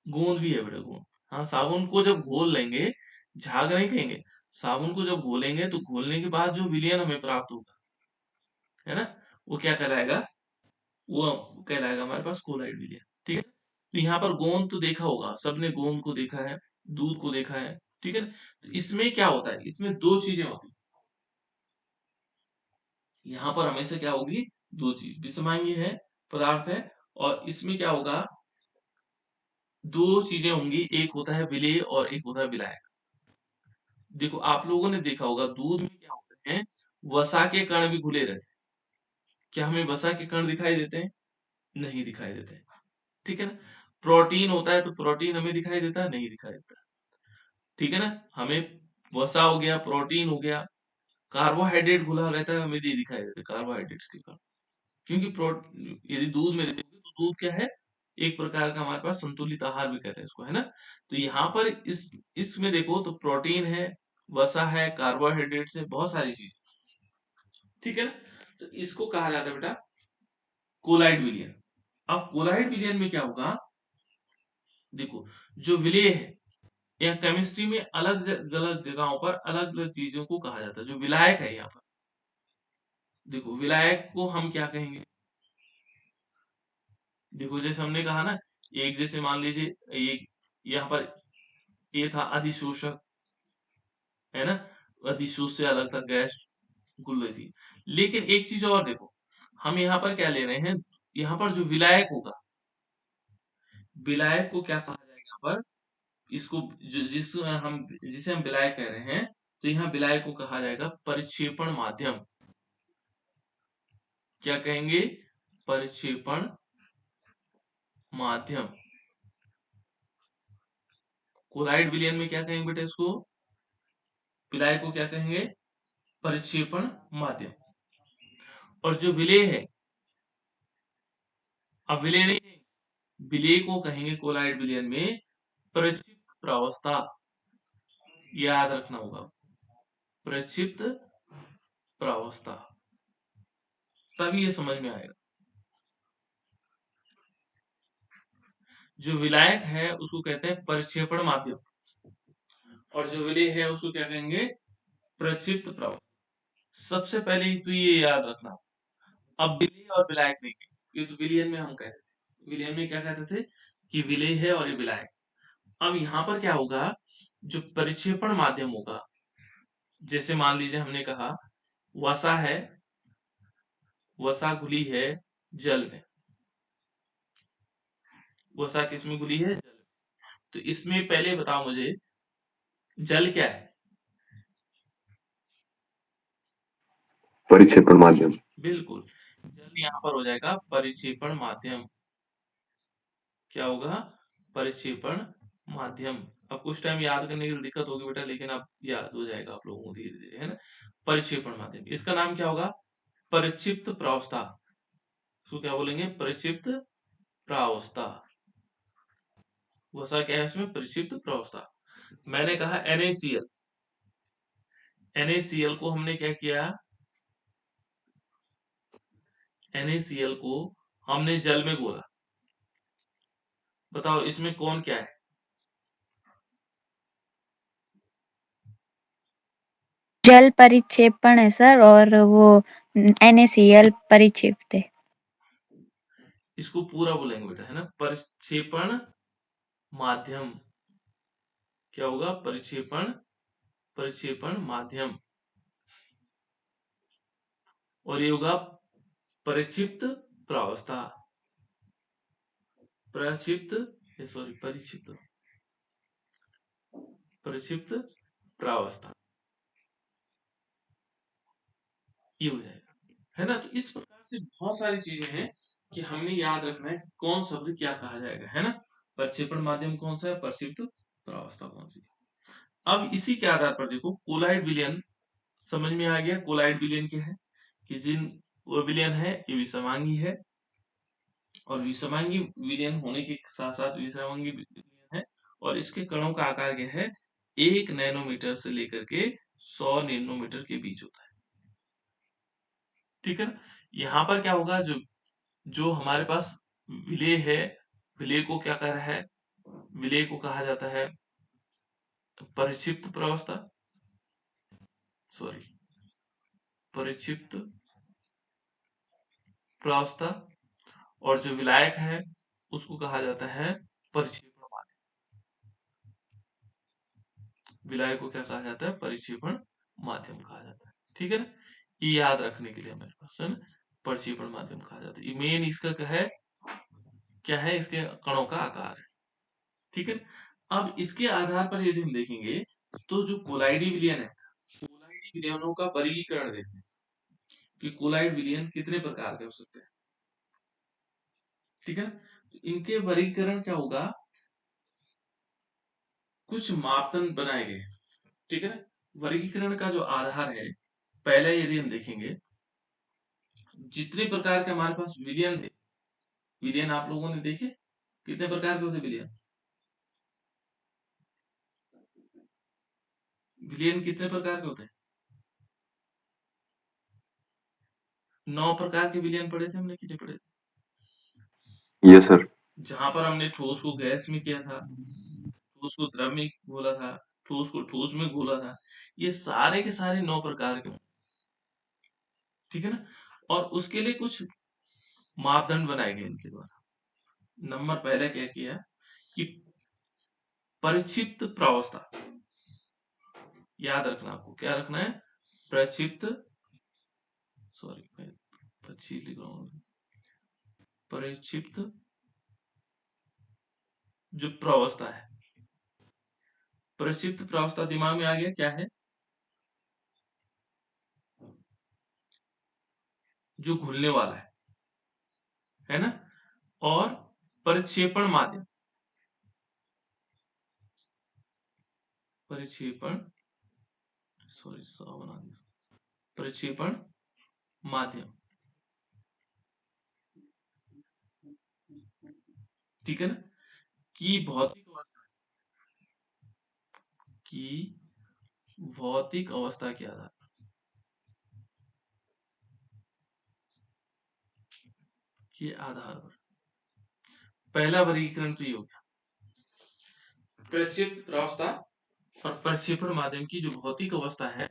गोंद भी है बेटा, गोंद, हाँ। साबुन को जब घोल लेंगे, झाग नहीं कहेंगे, साबुन को जब घोलेंगे तो घोलने के बाद जो विलयन हमें प्राप्त होगा, है ना, वो क्या कहलाएगा, वो कहलाएगा हमारे पास कोलाइड विलयन, ठीक है। तो यहाँ पर गोंद तो देखा होगा सबने, गोंद को देखा है, दूध को देखा है, ठीक है। तो इसमें क्या होता है, इसमें दो चीजें होती है, यहाँ पर हमेशा क्या होगी, दो चीज, विषमयी है, पदार्थ है, और इसमें क्या होगा, दो चीजें होंगी, एक होता है विलेय और एक होता है विलायक। देखो आप लोगों ने देखा होगा दूध में क्या होते हैं, वसा के कण भी घुले रहते हैं, क्या हमें वसा के कण दिखाई देते हैं? नहीं दिखाई देते हैं, ठीक है ना। प्रोटीन होता है तो प्रोटीन हमें दिखाई देता है? नहीं दिखाई देता, ठीक है ना। हमें वसा हो गया, प्रोटीन हो गया, कार्बोहाइड्रेट घुला रहता है, हमें नहीं दिखाई देता कार्बोहाइड्रेट्स के कण, क्योंकि यदि दूध में देखोगे तो दूध क्या है, एक प्रकार का हमारे पास संतुलित आहार भी कहते हैं इसको, है ना। तो यहाँ पर इसमें देखो तो प्रोटीन है, वसा है, कार्बोहाइड्रेट्स है, बहुत सारी चीज, ठीक है ना। तो इसको कहा जाता है बेटा कोलाइड विलयन। अब कोलाइड विलयन में क्या होगा, देखो जो विलेय है या केमिस्ट्री में अलग अलग जगहों पर अलग अलग चीजों को कहा जाता है। जो विलायक है यहाँ पर, देखो विलायक को हम क्या कहेंगे, देखो जैसे हमने कहा ना, एक जैसे मान लीजिए एक यहाँ पर ये था अधिशोषक, है ना, अधिशोष से अलग था, गैस घुल रही थी। लेकिन एक चीज और देखो, हम यहाँ पर क्या ले रहे हैं, यहाँ पर जो विलायक होगा, विलायक को क्या कहा जाएगा यहाँ पर, इसको जिसे हम विलायक कह रहे हैं, तो यहाँ विलायक को कहा जाएगा परिक्षेपण माध्यम। क्या कहेंगे, परिक्षेपण माध्यम। कोलाइड विलयन में क्या कहेंगे बेटा इसको, विलायक को क्या कहेंगे, परिक्षेपण माध्यम। और जो विलेय है, अब विलेय नहीं, विलेय को कहेंगे कोलाइड विलयन में प्रक्षिप्त प्रावस्था। याद रखना होगा, प्रक्षिप्त प्रावस्था, तभी ये समझ में आएगा। जो विलायक है उसको कहते हैं परिक्षेपण माध्यम, और जो विलेय है उसको क्या कहेंगे, प्रक्षिप्त प्रावस्था। सबसे पहले तो ये याद रखना। अब विलेय और विलायक नहीं कहेंगे, ये तो विलयन में हम कहते थे, विलयन में क्या कहते थे कि विलेय है और ये विलायक। अब यहाँ पर क्या होगा, जो परिक्षेपण माध्यम होगा, जैसे मान लीजिए हमने कहा वसा है, वसा घुली है जल में, वसा किसमें घुली है, जल में। तो इसमें पहले बताओ मुझे, जल क्या है, परिक्षेपण माध्यम। बिल्कुल, जल यहाँ पर हो जाएगा परिक्षेपण माध्यम। क्या होगा, परिक्षेपण माध्यम। अब कुछ टाइम याद करने की दिक्कत होगी बेटा, लेकिन अब याद हो जाएगा आप लोगों को धीरे धीरे, है ना। परिक्षेपण माध्यम, इसका नाम क्या होगा, परिक्षिप्त प्रावस्था। इसको क्या बोलेंगे, परिक्षिप्त प्रावस्था। वसा क्या है इसमें, परिक्षिप्त प्रावस्था। मैंने कहा NaCl, NaCl को हमने क्या किया, NaCl को हमने जल में घोला। बताओ इसमें कौन क्या है, जल परिक्षेपण है सर, और वो NaCl परिक्षेपित है। इसको पूरा बोलेंगे बेटा, है ना, परिक्षेपण माध्यम। क्या होगा, परिक्षेपण माध्यम। और ये होगा परिक्षिप्त प्रावस्था, परिक्षिप्त प्रावस्था, ये हो जाएगा, है ना। तो इस प्रकार से बहुत सारी चीजें हैं कि हमने याद रखना है कौन शब्द क्या कहा जाएगा, है ना। प्रक्षेपण माध्यम कौन सा है, प्रक्षिप्त प्रावस्था कौन सी। अब इसी के आधार पर देखो कोलाइड विलयन समझ में आ गया। कोलाइड विलयन क्या है, कि जिन वो विलयन है ये विषमांगी है, और विषमांगी विलयन होने के साथ साथ विषमांगी विलयन है, और इसके कणों का आकार क्या है, 1 नैनोमीटर से लेकर के 100 नैनोमीटर के बीच होता है, ठीक है ना। यहाँ पर क्या होगा, जो जो हमारे पास विलेय है, विलेय को क्या कह रहा है, विलेय को कहा जाता है परिक्षिप्त प्रावस्था, सॉरी परिक्षिप्त प्रावस्था, और जो विलायक है उसको कहा जाता है परिक्षेपण माध्यम। विलायक को क्या कहा जाता है, परिक्षेपण माध्यम कहा जाता है, ठीक है ना। ये याद रखने के लिए हमारे पास है ना, परिक्षेपण माध्यम कहा जाता है। मेन इसका क्या है, इसके कणों का आकार है, ठीक है। अब इसके आधार पर यदि हम देखेंगे तो जो कोलाइडी विलयन है, कोलाइडी विलयनों का वर्गीकरण देखते हैं, कि कोलाइड विलयन कितने प्रकार के हो सकते हैं, ठीक है ना। इनके वर्गीकरण क्या होगा, कुछ मापदंड बनाए गए, ठीक है ना। वर्गीकरण का जो आधार है, पहले यदि हम देखेंगे जितने प्रकार के हमारे पास विलयन थे, विलयन आप लोगों ने देखे कितने प्रकार के होते विलयन, विलयन कितने प्रकार के होते हैं, 9 प्रकार के विलयन पढ़े थे हमने, कितने पढ़े थे, यस सर। जहां पर हमने ठोस को गैस में किया था, ठोस को द्रव में घोला था, ठोस को ठोस में घोला था, ये सारे के सारे 9 प्रकार के, ठीक है ना। और उसके लिए कुछ मापदंड बनाए गए इनके द्वारा। नंबर पहले क्या किया कि परिक्षिप्त प्रावस्था, याद रखना आपको, क्या रखना है, प्रक्षिप्त, सॉरी मैं अच्छी लिख रहा हूँ, परिक्षिप्त जो प्रावस्था है, परिक्षिप्त प्रावस्था दिमाग में आ गया क्या है, जो घुलने वाला है ना। और परिक्षेपण माध्यम, परिक्षेपण, सॉरी बना दिया, परिक्षेपण माध्यम, ठीक है ना। की भौतिक अवस्था, की भौतिक अवस्था के आधार के आधार पर पहला वर्गीकरण तो ये हो गया, प्रक्षिप्त प्रावस्था और प्रक्षेपण माध्यम की जो भौतिक अवस्था है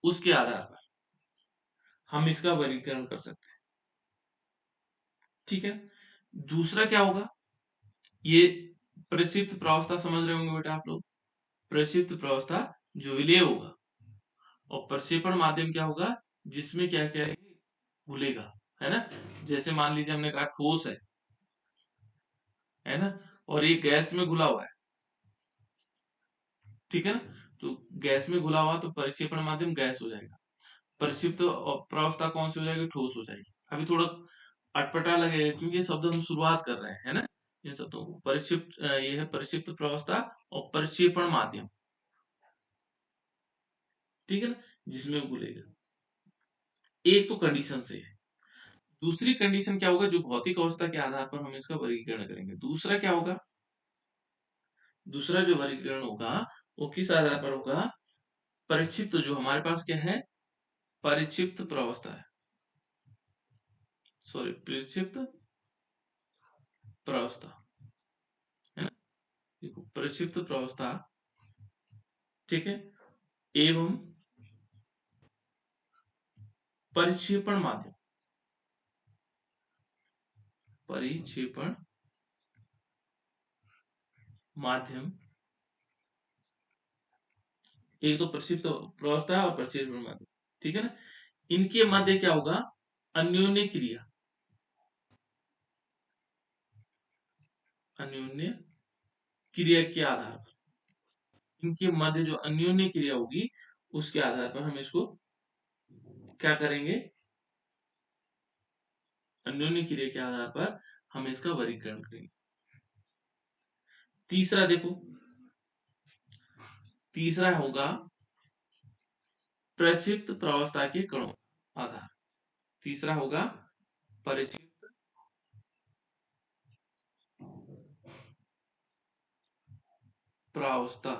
उसके आधार पर हम इसका वर्गीकरण कर सकते हैं, ठीक है। दूसरा क्या होगा, ये प्रक्षिप्त प्रावस्था समझ रहे होंगे बेटा आप लोग, प्रक्षिप्त प्रावस्था जो विलेय होगा, और प्रक्षेपण माध्यम क्या होगा, जिसमें क्या क्या घुलेगा, है ना। जैसे मान लीजिए हमने कहा ठोस है ना, और ये गैस में घुला हुआ है, ठीक है ना। तो गैस में घुला हुआ तो परिक्षेपण माध्यम गैस हो जाएगा, परिक्षिप्त प्रावस्था कौन सी हो जाएगी, ठोस हो जाएगी। अभी थोड़ा अटपटा लगेगा क्योंकि ये शब्द हम शुरुआत कर रहे हैं, है ना। इन शब्दों को परिक्षिप्त, ये है परिक्षिप्त प्रावस्था और परिक्षेपण माध्यम, ठीक है ना, जिसमें घुलेगा। एक तो कंडीशन से है, दूसरी कंडीशन क्या होगा, जो भौतिक अवस्था के आधार पर हम इसका वर्गीकरण करेंगे। दूसरा क्या होगा, दूसरा जो वर्गीकरण होगा वो किस आधार पर होगा, परिक्षिप्त, जो हमारे पास क्या है, परिक्षिप्त प्रावस्था है, सॉरी परिक्षिप्त प्रावस्था, है ना। देखो परिक्षिप्त प्रावस्था, ठीक है, एवं परिक्षेपण माध्यम, परिक्षेपण माध्यम, एक तो प्रक्षिप्त प्रावस्था और प्रक्षेपण माध्यम, ठीक है ना। इनके मध्य क्या होगा, अन्योन्य क्रिया, अन्योन्य क्रिया के आधार पर, इनके मध्य जो अन्योन्य क्रिया होगी उसके आधार पर हम इसको क्या करेंगे, अन्योन्य क्रिया के आधार पर हम इसका वर्गीकरण करेंगे। तीसरा देखो, तीसरा होगा प्रक्षिप्त प्रावस्था के कणों आधार, तीसरा होगा परिक्षिप्त प्रावस्था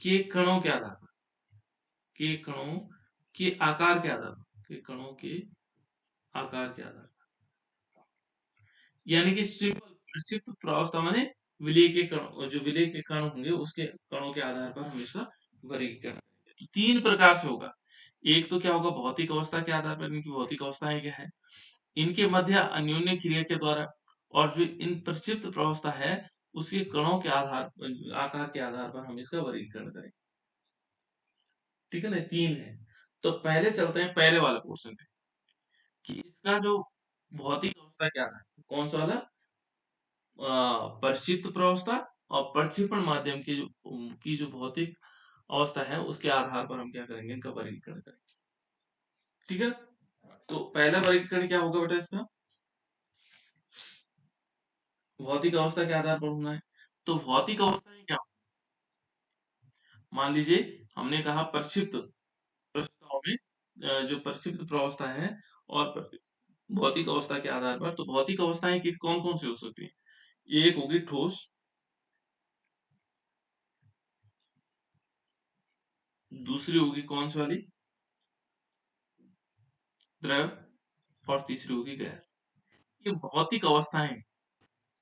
के कणों के आधार पर, के कणों के आकार के आधार पर, के कणों के आकार के आधार पर, यानी कि सिंपल प्रक्षिप्त प्रावस्था माने विलेय के कण, जो विलेय के कण होंगे उसके कणों के आधार पर हम इसका वर्गीकरण करेंगे। तो तीन प्रकार से होगा, एक तो क्या होगा, भौतिक अवस्था के आधार पर, इनकी भौतिक अवस्थाएं क्या है, इनके मध्य अन्योन्य क्रिया के द्वारा, और जो इन प्रक्षिप्त प्रावस्था है उसके कणों के आधार, आकार के आधार पर हम इसका वर्गीकरण करेंगे, ठीक है ना। तीन है। तो पहले चलते हैं पहले वाले पोर्शन पे, कि इसका जो भौतिक अवस्था क्या था, कौन सा वाला, प्रक्षिप्त प्रावस्था और प्रक्षेपण माध्यम की जो भौतिक अवस्था है उसके आधार पर हम क्या करेंगे, इनका वर्गीकरण करेंगे। ठीक है, तो पहला वर्गीकरण क्या होगा बेटा इसका, भौतिक अवस्था के आधार पर होना है। तो भौतिक अवस्थाएं क्या, मान लीजिए हमने कहा प्रक्षिप्त प्रस्ताव में जो प्रक्षिप्त प्रावस्था है और भौतिक अवस्था के आधार पर, तो भौतिक अवस्थाएं किस कौन कौन सी हो सकती है, एक होगी ठोस, दूसरी होगी कौन सी वाली, द्रव, और तीसरी होगी गैस। ये भौतिक अवस्थाएं,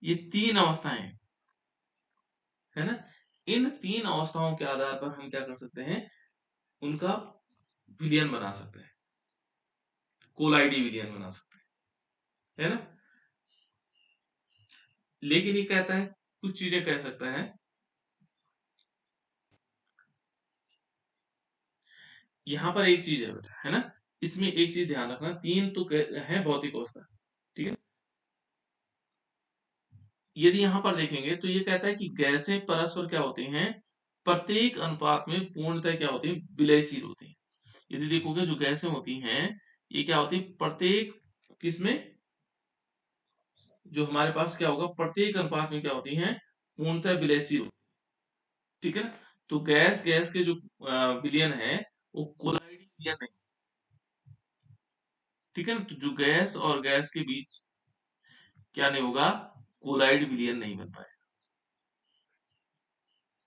ये तीन अवस्थाएं है ना, इन तीन अवस्थाओं के आधार पर हम क्या कर सकते हैं, उनका विलयन बना सकते हैं, कोलाइडी विलयन बना सकते हैं, है ना। लेकिन ये कहता है, कुछ चीजें कह सकता है, यहां पर एक चीज है बेटा, है ना, इसमें एक चीज ध्यान रखना, तीन तो है भौतिक अवस्था, ठीक है। यदि यहां पर देखेंगे तो ये कहता है कि गैसें परस्पर क्या होती हैं, प्रत्येक अनुपात में पूर्णतः क्या होती है, विलयशील होती हैं। यदि देखोगे जो गैसें होती हैं ये क्या होती है, प्रत्येक किसमें, जो हमारे पास क्या होगा, प्रत्येक अनुपात में क्या होती हैं, पूर्णतः विलयशील, ठीक है ना। तो गैस गैस के जो विलयन है वो कोलाइडी विलयन नहीं, ठीक है ना। तो जो गैस और गैस के बीच क्या नहीं होगा, कोलाइड विलयन नहीं बन पाएगा।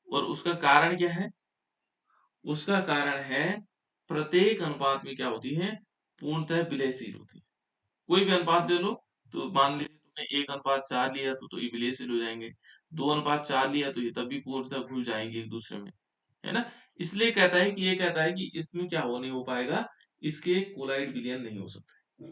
और उसका कारण क्या है, उसका कारण है प्रत्येक अनुपात में क्या होती है, पूर्णतः विलयशील होती है। कोई भी अनुपात ले लो, तो मान लीजिए तुमने 1:4 लिया तो ये विलयशील हो जाएंगे, 2:4 लिया तो ये तब भी पूर्णतः घुल जाएंगे एक दूसरे में, है ना। इसलिए कहता है कि ये कहता है कि इसमें क्या हो नहीं हो पाएगा, इसके कोलाइड विलयन नहीं हो सकते,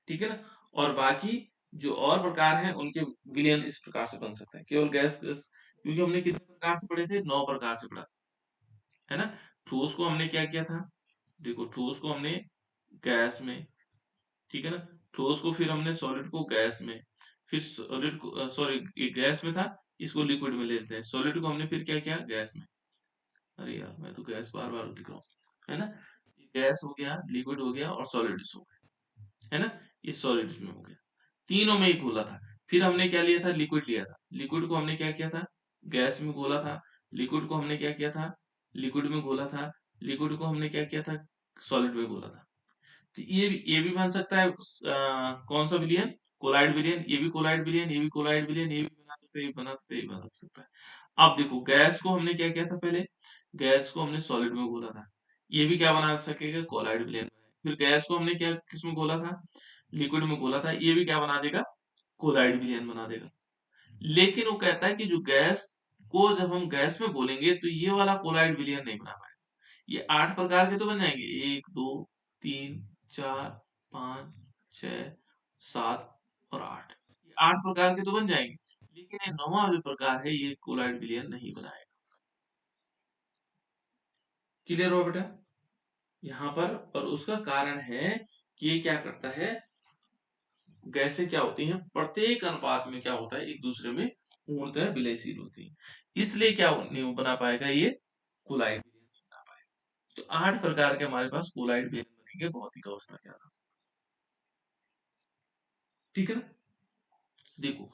ठीक है ना। और बाकी जो और प्रकार हैं उनके विलयन इस प्रकार से बन सकते हैं, केवल गैस गैस, क्योंकि हमने कितने प्रकार से पढ़े थे, 9 प्रकार से पढ़ा, है ना। ठोस को हमने क्या किया था, देखो ठोस को हमने गैस में, ठीक है ना, ठोस को फिर हमने सॉलिड को गैस में, फिर सॉलिड को सॉरी ये गैस में था, इसको लिक्विड में ले लेते हैं, सॉलिड को हमने फिर क्या किया, गैस में, अरे यार मैं तो गैस बार बार लिख रहा हूँ, है ना। ये गैस हो गया, लिक्विड हो गया और सॉलिड्स हो गया, है ना, ये सॉलिड्स में हो गया, तीनों में ही घोला था। फिर हमने क्या लिया था, लिक्विड लिया था, लिक्विड को हमने क्या किया था, गैस में घोला था, लिक्विड को हमने क्या किया था, लिक्विड में घोला था, लिक्विड को हमने क्या किया था, सॉलिड में घोला था। तो ये भी बन सकता है कौन सा विलियन, कोलाइड विलियन, ये भी कोलाइड विलियन, ये भी कोलाइड विलियन, ये भी बना सकते हैं, ये भी बना सकते हैं, ये भी बना सकता है। अब देखो गैस को हमने क्या किया था, पहले गैस को हमने सॉलिड में घोला था, ये भी क्या बना सकेगा, कोलाइड विलियन। फिर गैस को हमने क्या किसमें घोला था, लिक्विड में घोला था, ये भी क्या बना देगा, कोलाइड विलियन बना देगा। लेकिन वो कहता है कि जो गैस को जब हम गैस में घोलेंगे तो ये वाला कोलाइड विलियन नहीं बना पाएगा। ये 8 प्रकार के तो बन जाएंगे, 1 2 3 4 5 6 7 और 8, ये 8 प्रकार के तो बन जाएंगे, लेकिन ये 9वां जो प्रकार है ये कोलाइड विलियन नहीं बनाएगा। क्लियर हो बेटा यहाँ पर। और उसका कारण है कि ये क्या करता है, गैसें क्या होती हैं, प्रत्येक अनुपात में क्या होता है, एक दूसरे में पूर्णतः विलयशील होती है, इसलिए क्या नहीं बना पाएगा, ये कोलाइड विलयन नहीं बना पाएगा। तो 8 प्रकार के हमारे पास कोलाइड विलयन बनेंगे भौतिक अवस्था के आधार, ठीक है ना। देखो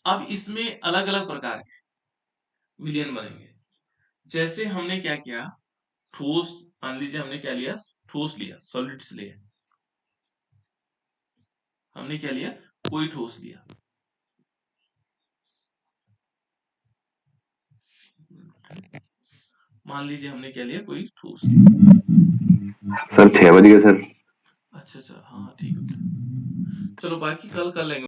अब इसमें अलग अलग प्रकार के विलयन बनेंगे, जैसे हमने क्या किया, ठोस, मान लीजिए हमने क्या लिया, ठोस लिया, सॉलिड्स लिया, हमने क्या लिया, कोई ठोस लिया, मान लीजिए हमने क्या लिया, कोई ठोस लिया। सर 6 बज गए सर। अच्छा हाँ ठीक है, चलो बाकी कल कर लेंगे।